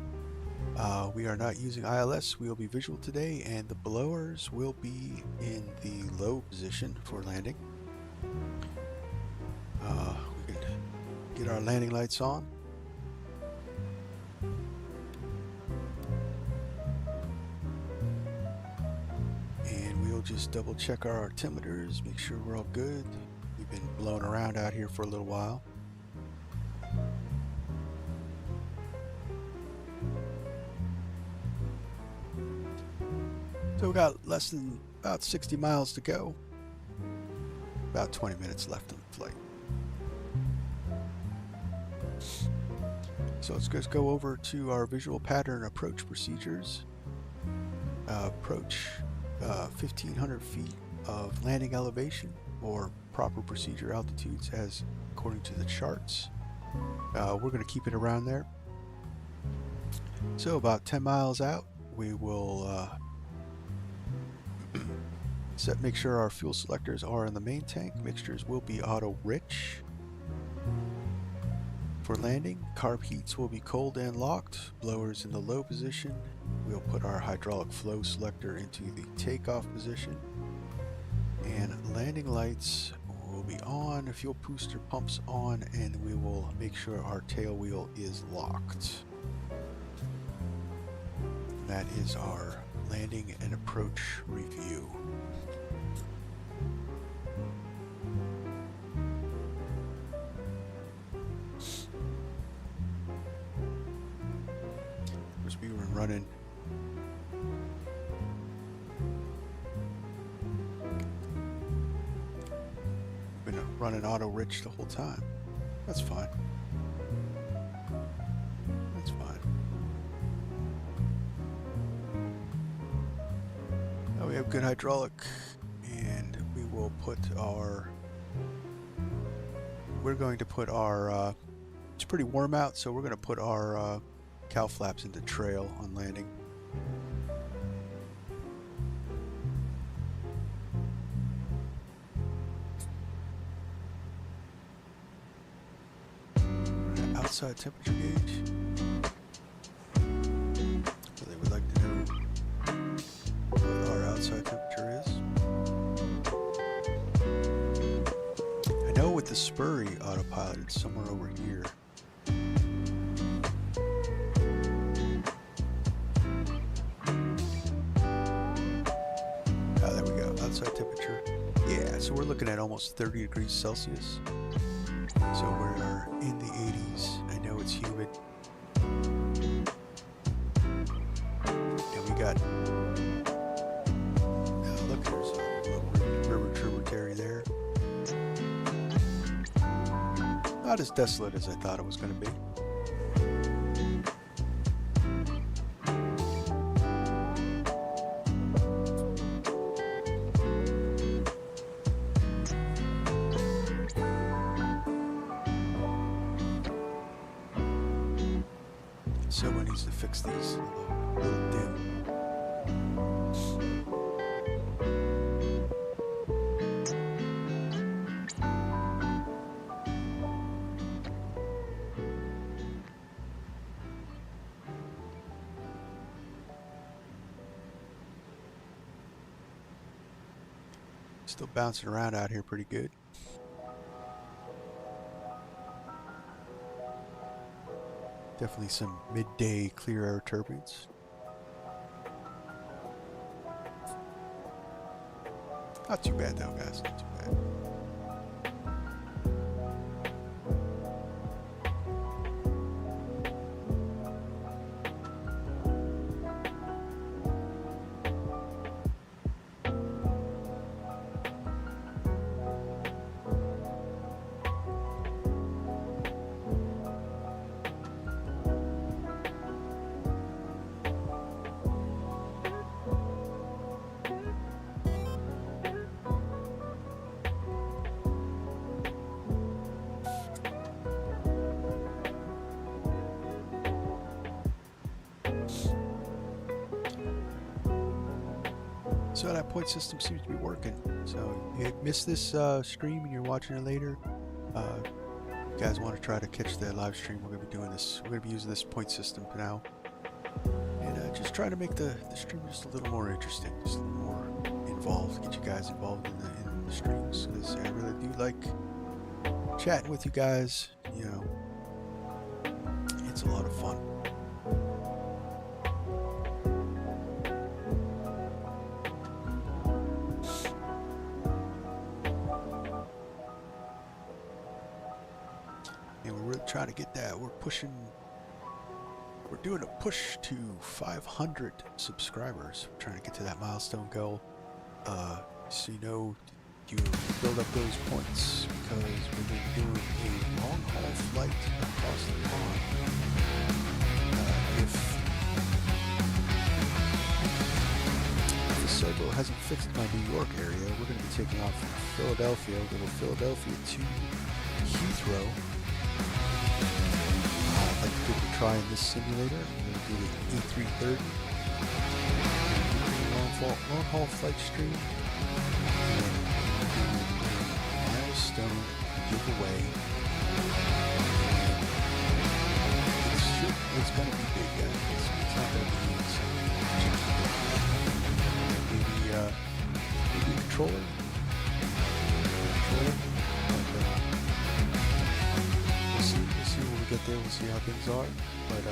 We are not using ILS. We will be visual today, and the blowers will be in the low position for landing. We can get our landing lights on. And we'll just double check our altimeters, make sure we're all good. We've been blown around out here for a little while. So we got less than about 60 miles to go. About 20 minutes left on the flight. So let's just go over to our visual pattern approach procedures. Approach 1,500 feet of landing elevation, or proper procedure altitudes as according to the charts. We're going to keep it around there. So about 10 miles out, we will make sure our fuel selectors are in the main tank. Mixtures will be auto rich. For landing, carb heats will be cold and locked. Blowers in the low position. We'll put our hydraulic flow selector into the takeoff position. And landing lights will be on, fuel booster pumps on, and we will make sure our tail wheel is locked. That is our landing and approach review. We were running auto rich the whole time. That's fine. That's fine. Now we have good hydraulic, and we will put our. We're going to put our. It's pretty warm out, so we're going to put our cow flaps into trail on landing. Outside temperature gauge. So they would like to know what our outside temperature is. I know with the Spurry autopilot, it's somewhere over here. Outside temperature. Yeah, so we're looking at almost 30 degrees Celsius. So we're in the 80s. I know it's humid. And we got, look, there's a little river tributary there. Not as desolate as I thought it was going to be. Someone needs to fix these a little dim. Still bouncing around out here pretty good. Definitely some midday clear air turbines. Not too bad though, guys. Not too bad. So that point system seems to be working. So if you missed this stream and you're watching it later, you guys want to try to catch the live stream, we're going to be doing this. We're going to be using this point system for now. And just trying to make the stream just a little more interesting, just a little more involved, get you guys involved in the streams. Because I really do like chatting with you guys. You know, it's a lot of fun. Trying to get that. We're doing a push to 500 subscribers. We're trying to get to that milestone goal. So you know, you build up those points because we're going to be doing a long haul flight across the pond. If the servo hasn't fixed my New York area, we're going to be taking off from Philadelphia. We'll go to Philadelphia to Heathrow. I'd like to give it a try in this simulator. I'm going to do the E330. Long haul flight stream. And a milestone giveaway. It's going to be big, guys. It's not going to be easy. Maybe a controller. We'll see when we get there. We'll see how things are. But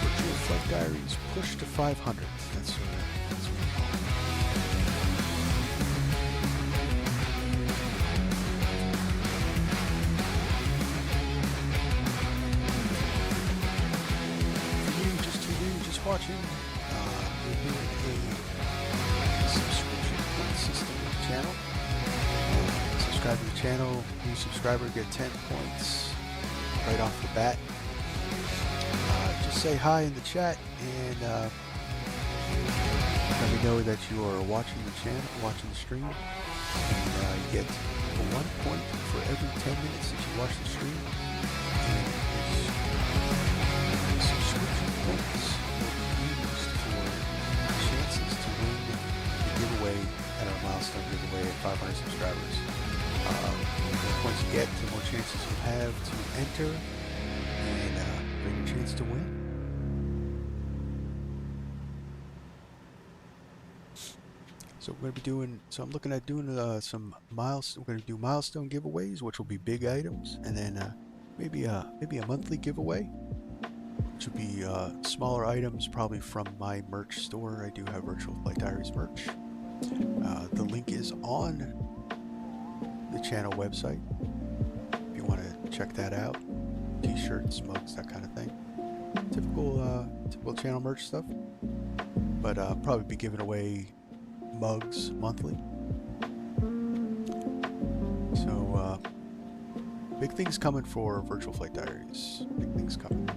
Virtual Flight Diaries push to 500. That's what we call it. For you just tuning in, just watching, we're doing a subscription point system channel. Subscribe to the channel, new subscriber get 10 points right off the bat. Just say hi in the chat and let me know that you are watching the channel, watching the stream. And you get 1 point for every 10 minutes that you watch the stream. And subscription points will be used for chances to win the giveaway at our milestone giveaway at 500 subscribers. The more points you get, the more chances you have to enter and bring a chance to win. So we're going to be doing, I'm looking at doing some we're going to do milestone giveaways, which will be big items, and then maybe a monthly giveaway, which will be smaller items, probably from my merch store. I do have Virtual Flight Diaries merch. The link is on the channel website if you want to check that out. T-shirts, mugs, that kind of thing. Typical channel merch stuff. But probably be giving away mugs monthly. So big things coming for Virtual Flight Diaries. Big things coming.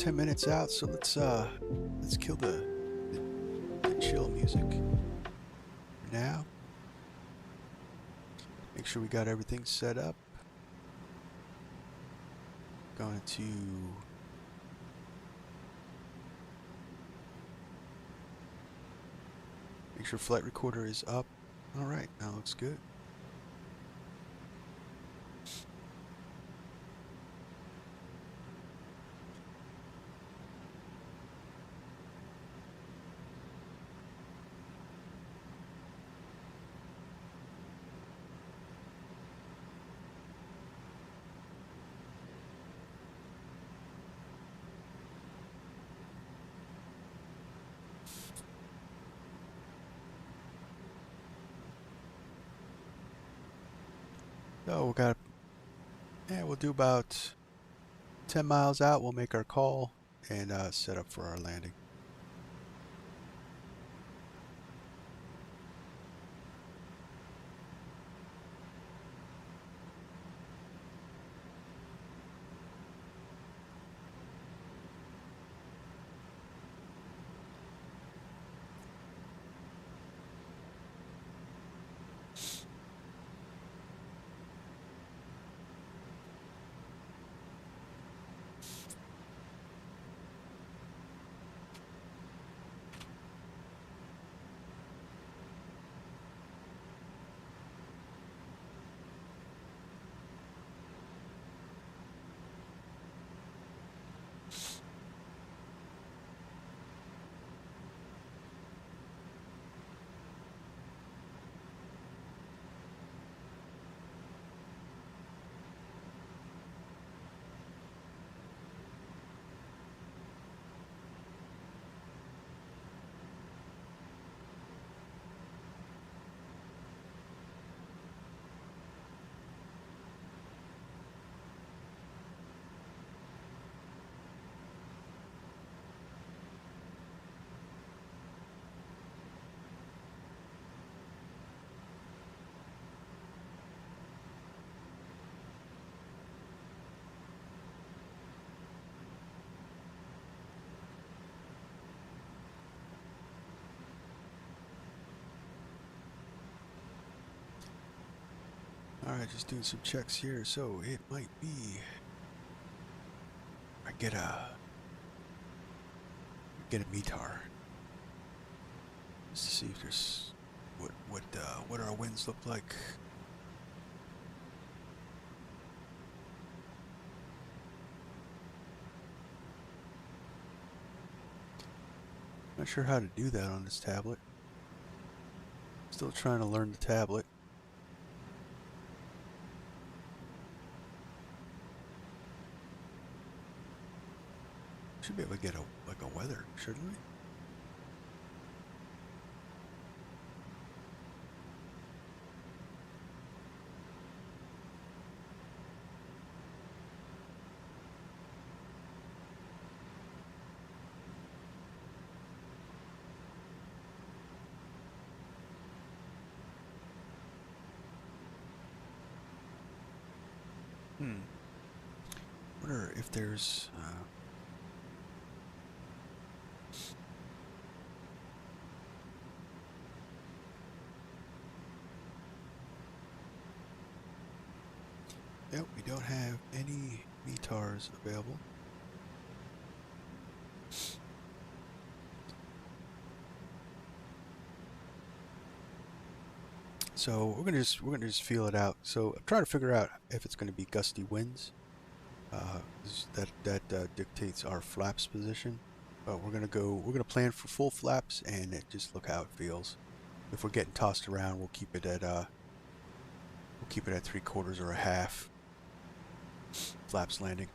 10 minutes out, so let's kill the chill music for now. Make sure we got everything set up. Going to make sure flight recorder is up. All right, now looks good. So we'll do about 10 miles out. We'll make our call and set up for our landing. Alright, just doing some checks here. So it might be I get a METAR just to see if there's what our winds look like. Not sure how to do that on this tablet. Still trying to learn the tablet. Should be able to get a weather, shouldn't we? Wonder if there's yep, we don't have any METARs available. So we're gonna just feel it out. So I'm trying to figure out if it's gonna be gusty winds. That dictates our flaps position. But we're gonna plan for full flaps and just look how it feels. If we're getting tossed around, we'll keep it at 3/4 or a half flaps landing.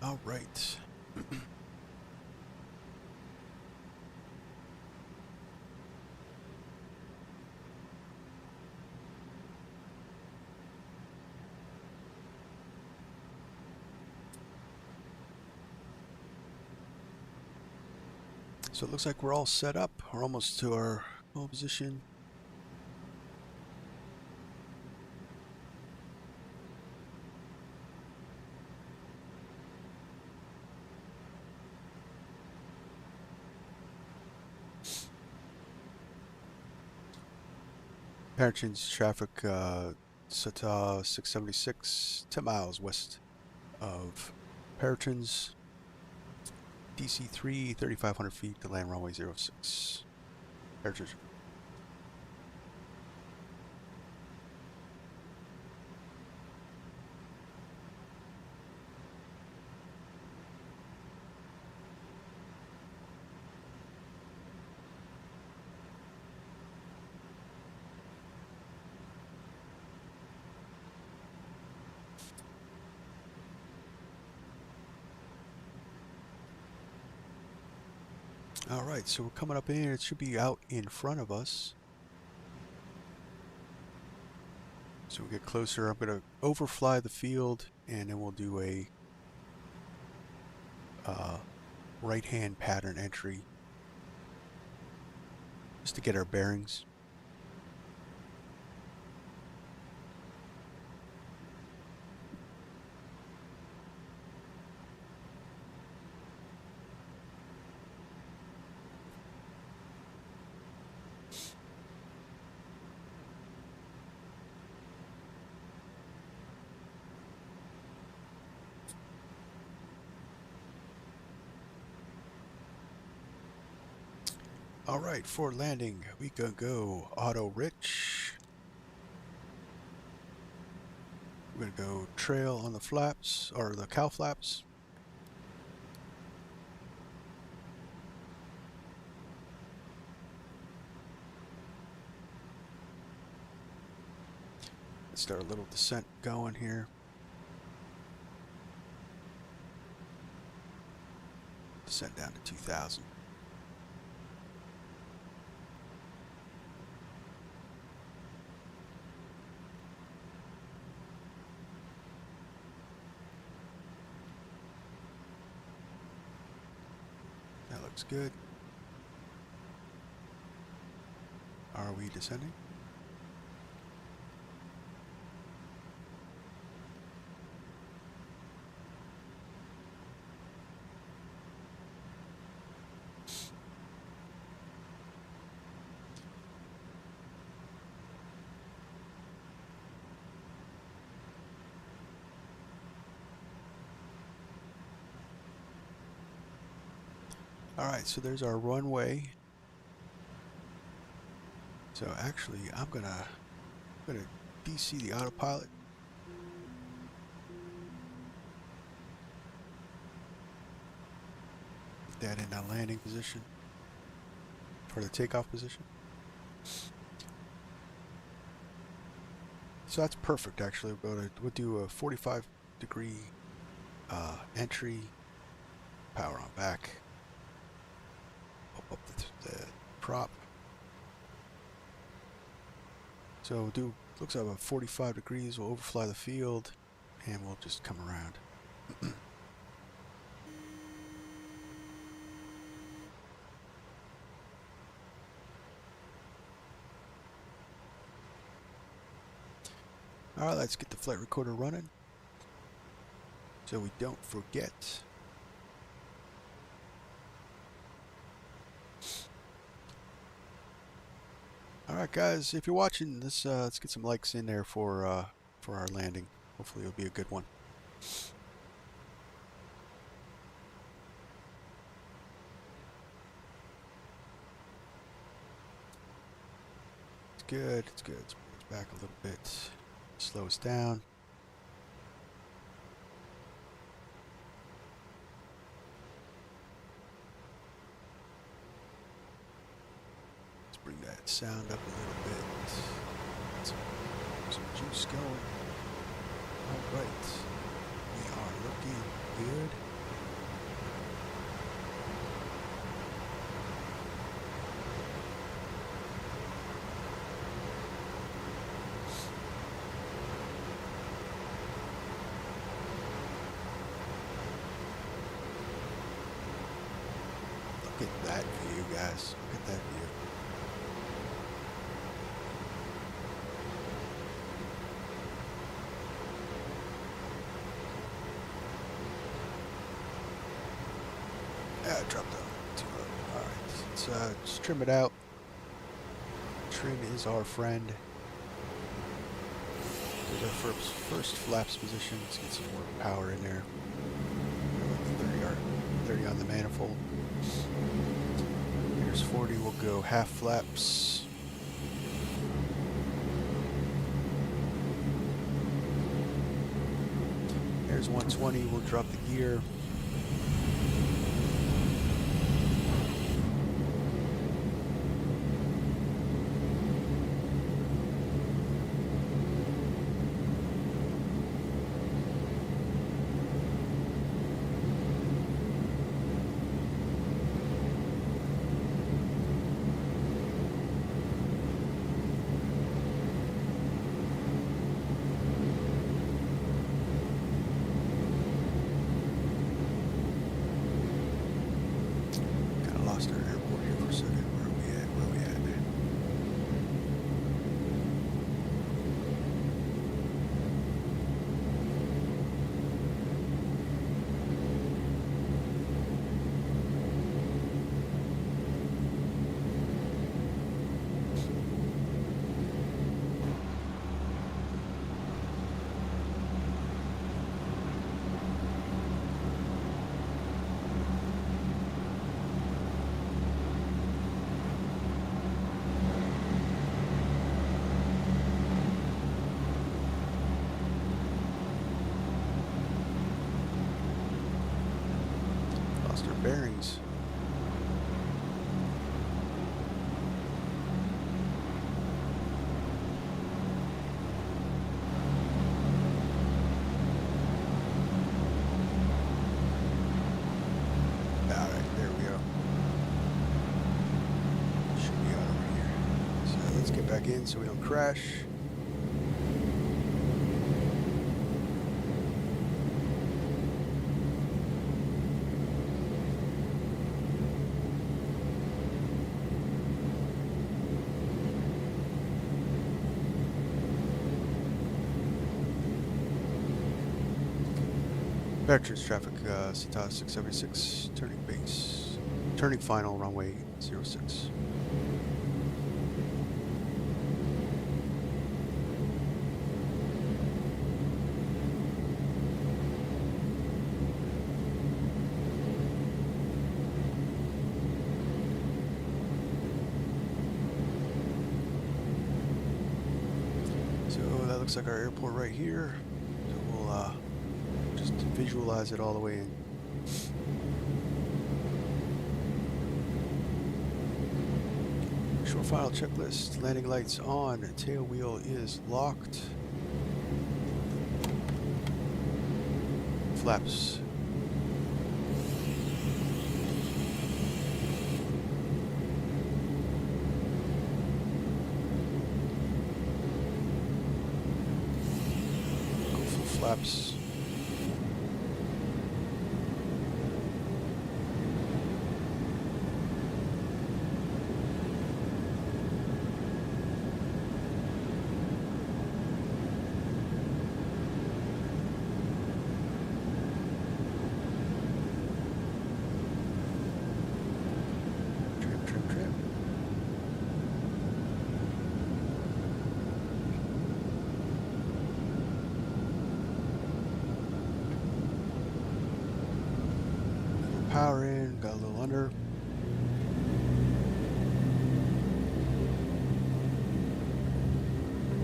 All right. So it looks like we're all set up. We're almost to our goal position. Paratrin's traffic, SATA 676, 10 miles west of Paratrin's. DC-3, 3,500 feet to land runway 06. Paratrin's. Alright, so we're coming up in here. It should be out in front of us. So we get closer. I'm going to overfly the field, and then we'll do a right-hand pattern entry just to get our bearings. Alright, for landing, we can go auto rich. We're going to go trail on the flaps, or the cow flaps. Let's start a little descent going here. Descent down to 2,000. That looks good. Are we descending? Alright, so there's our runway. So actually, I'm gonna DC the autopilot. Put that in our landing position for the takeoff position. So that's perfect. Actually, we'll do a 45-degree entry, power on back, up the prop. So we'll do, looks like about 45 degrees. We'll overfly the field, and we'll just come around. Alright, let's get the flight recorder running so we don't forget. Alright guys, if you're watching this, let's get some likes in there for our landing. Hopefully it'll be a good one. It's good, it's good. Let's bring it back a little bit. Slow us down. Let's bring that sound up a little bit. Some juice going. Alright. We are looking good. guys. Look at that view. I dropped down too low. Alright, let's just trim it out. Trim is our friend. There's our first flaps position. Let's get some more power in there. 30 on the manifold. Here's 40. We'll go half flaps. There's 120. We'll drop the gear. Lost our airport here for a second. Where are we at? Where are we at? Lost our bearings. Alright, there we go. Should be out over here. So let's get back in so we don't crash. Vectors traffic, CTA 676, turning base, turning final, runway 06. So that looks like our airport right here. So we'll just visualize it all the way in. Short final checklist. Landing lights on. Tail wheel is locked. Flaps. Go full flaps. Power in, got a little under.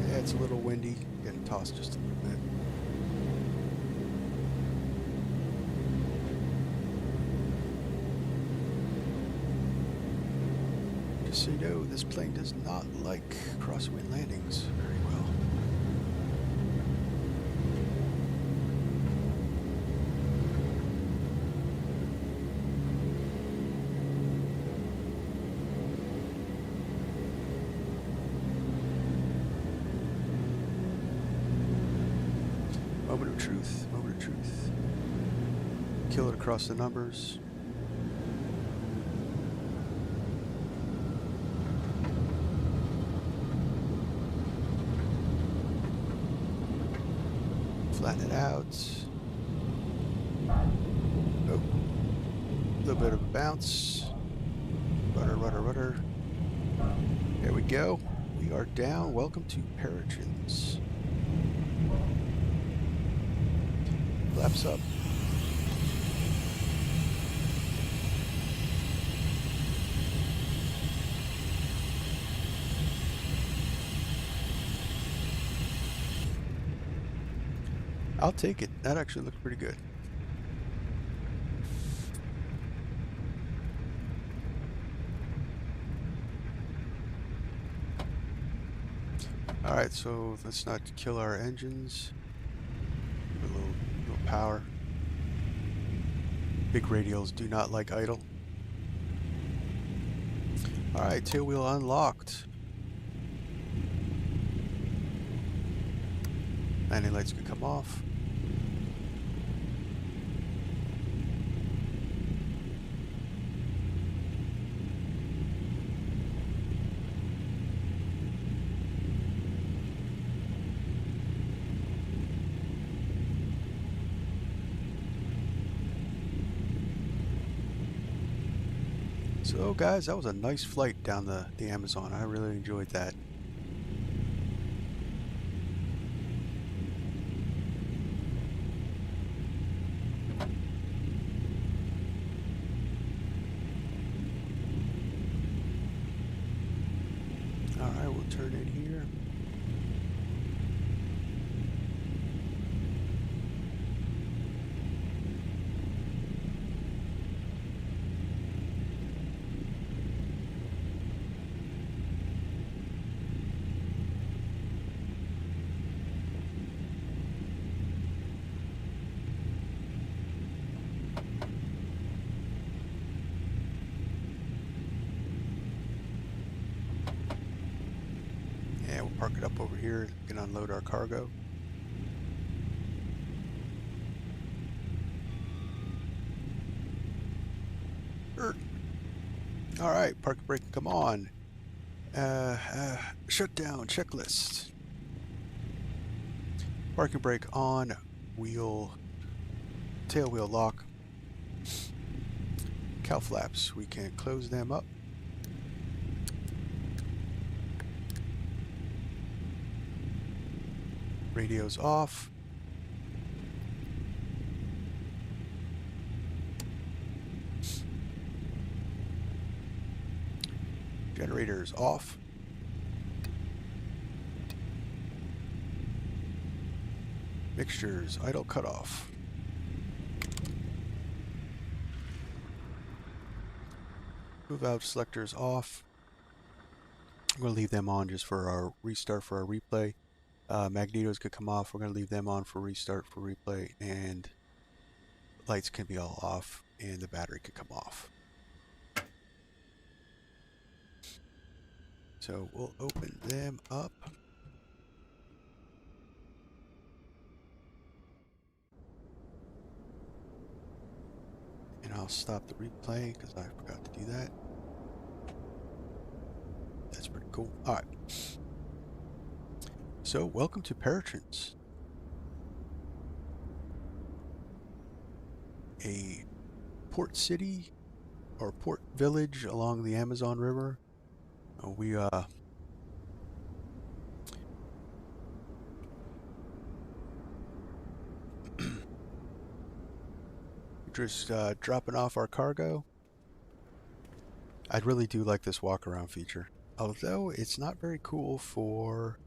Yeah, it's a little windy. Getting tossed just a little bit. Just so you know, this plane does not like crosswind landings very well. Moment of truth, moment of truth. Kill it across the numbers. Flatten it out. Oh, a little bit of a bounce. Rudder, rudder, rudder. There we go. We are down. Welcome to Peregrines. Flaps up. I'll take it. That actually looks pretty good. Alright, so let's not kill our engines. Give it a little power. Big radials do not like idle. Alright, tail wheel unlocked. Landing lights can come off. So guys, that was a nice flight down the Amazon. I really enjoyed that. Alright, we'll turn in here. Yeah, we'll park it up over here. We can unload our cargo. Alright, park brake, come on. Shutdown checklist. Parking brake on, wheel, tail wheel lock. Cow flaps, we can close them up. Radio's off. Generators off. Mixtures idle cutoff. Move out selectors off. I'm going to leave them on just for our restart for our replay. Magnetos could come off. We're going to leave them on for restart for replay, and lights can be all off, and the battery could come off. So we'll open them up. And I'll stop the replay because I forgot to do that. That's pretty cool. Alright. So welcome to Peregrines. A port city or port village along the Amazon River. We just dropping off our cargo. I really do like this walk around feature, although it's not very cool for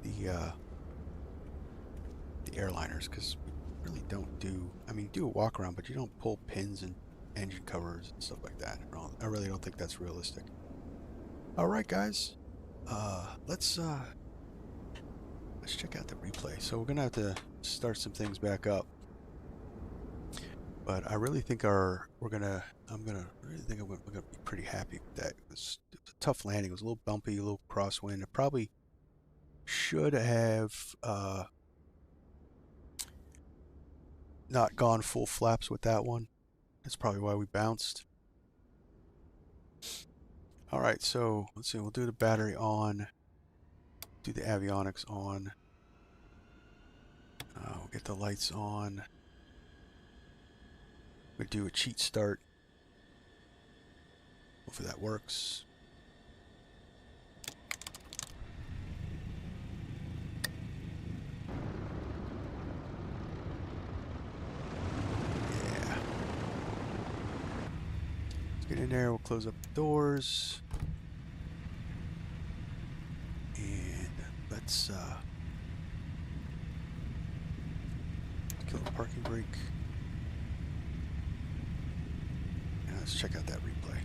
the airliners, because we really don't do, I mean, do a walk around, but you don't pull pins and engine covers and stuff like that. I really don't think that's realistic. Alright guys, let's check out the replay. So we're gonna have to start some things back up, but I really think I'm gonna be pretty happy with that. It was a tough landing. It was a little bumpy, a little crosswind. It probably should have not gone full flaps with that one. That's probably why we bounced. Alright, so let's see, we'll do the battery on, do the avionics on. We'll get the lights on. We'll do a cheat start. Hopefully that works. Yeah. Let's get in there. We'll close up the doors. And let's kill the parking brake. And let's check out that replay.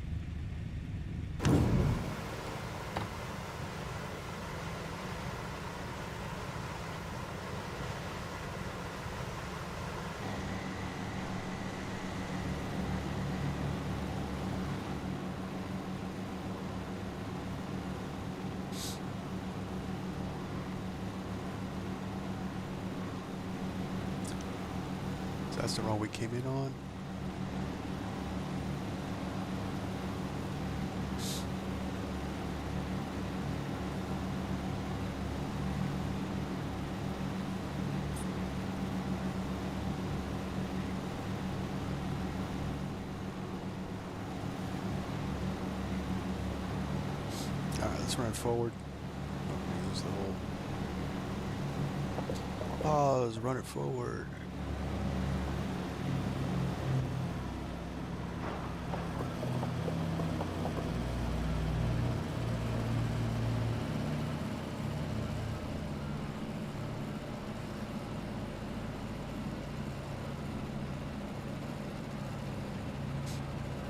So that's the wrong we came in on. Alright, let's run forward. Use the whole pause, run it forward.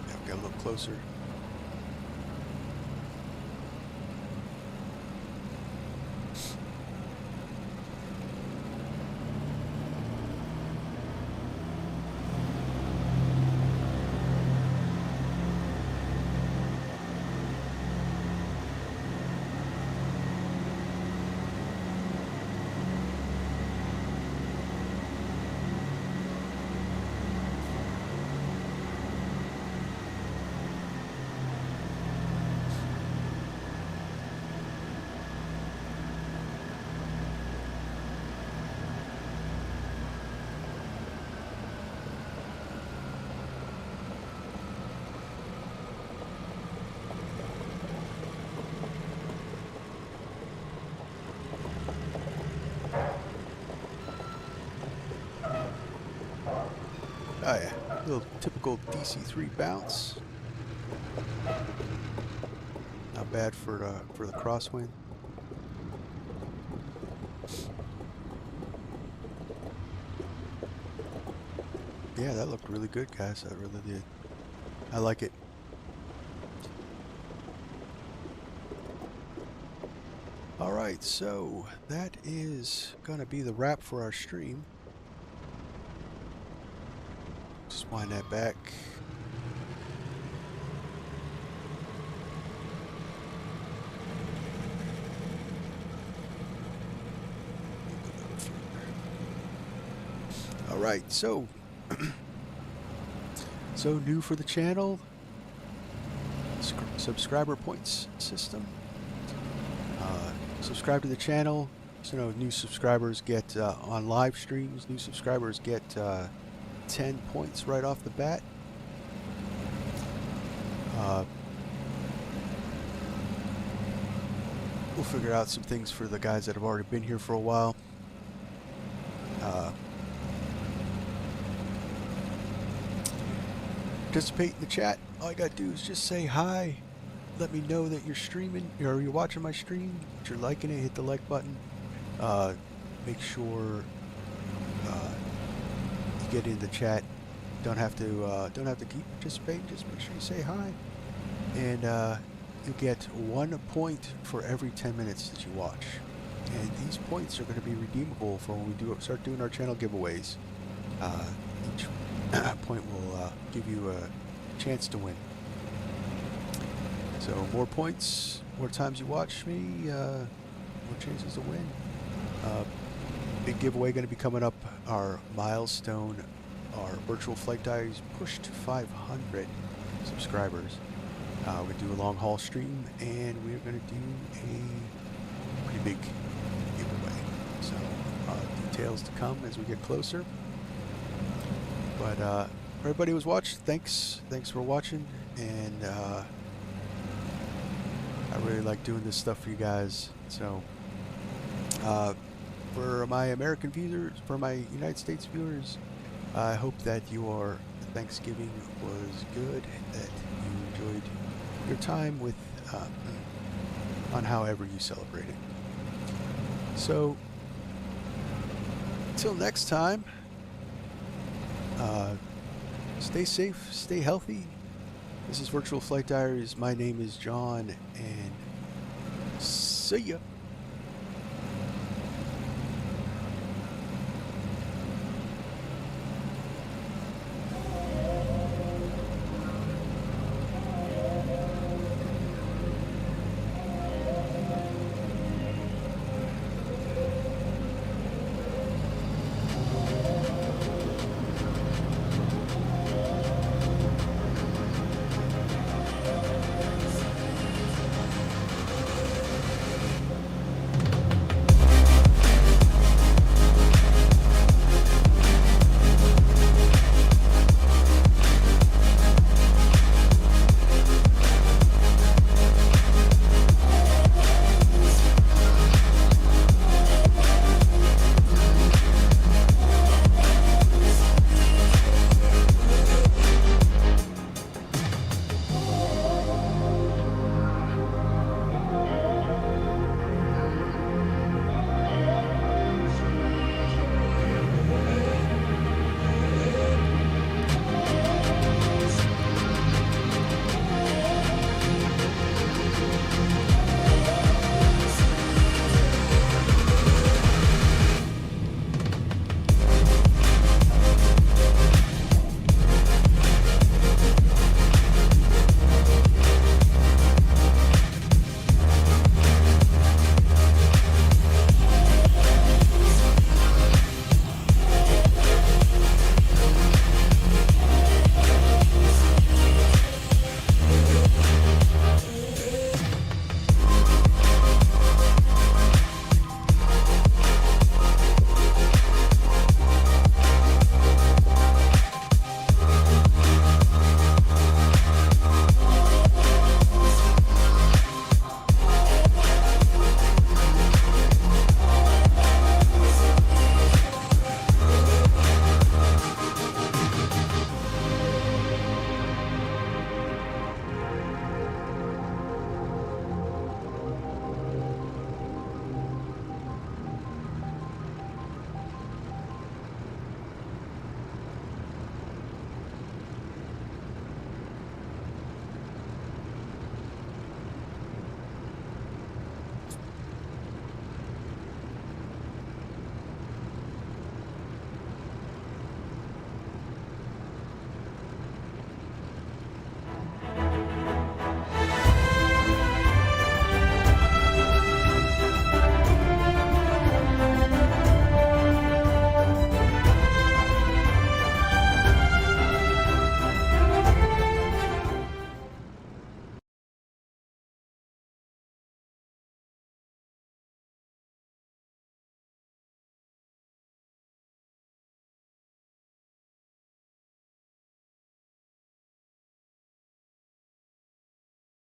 Yeah, we got a little closer. Oh yeah, little typical DC-3 bounce. Not bad for the crosswind. Yeah, that looked really good, guys. That really did. I like it. All right, so that is gonna be the wrap for our stream. Just wind that back. All right, so new for the channel, subscriber points system. Subscribe to the channel. So new subscribers get on live streams. New subscribers get 10 points right off the bat. We'll figure out some things for the guys that have already been here for a while. Participate in the chat. All you gotta do is just say hi. Let me know that you're streaming or you're watching my stream, that you're liking it. Hit the like button. Make sure you get in the chat. Don't have to keep participating. Just make sure you say hi, and you get 1 point for every 10 minutes that you watch. And these points are going to be redeemable for when we start doing our channel giveaways. Each point will give you a chance to win. So more points, more times you watch me, more chances to win. Big giveaway going to be coming up. Our milestone, our virtual flight diaries pushed 500 subscribers. We're going to do a long haul stream, and we're going to do a pretty big giveaway. So details to come as we get closer. But everybody who's watched, thanks for watching, and I really like doing this stuff for you guys. So for my American viewers, for my United States viewers, I hope that your Thanksgiving was good, that you enjoyed your time with on however you celebrate it. So until next time, stay safe, stay healthy. This is Virtual Flight Diaries. My name is John, and see ya.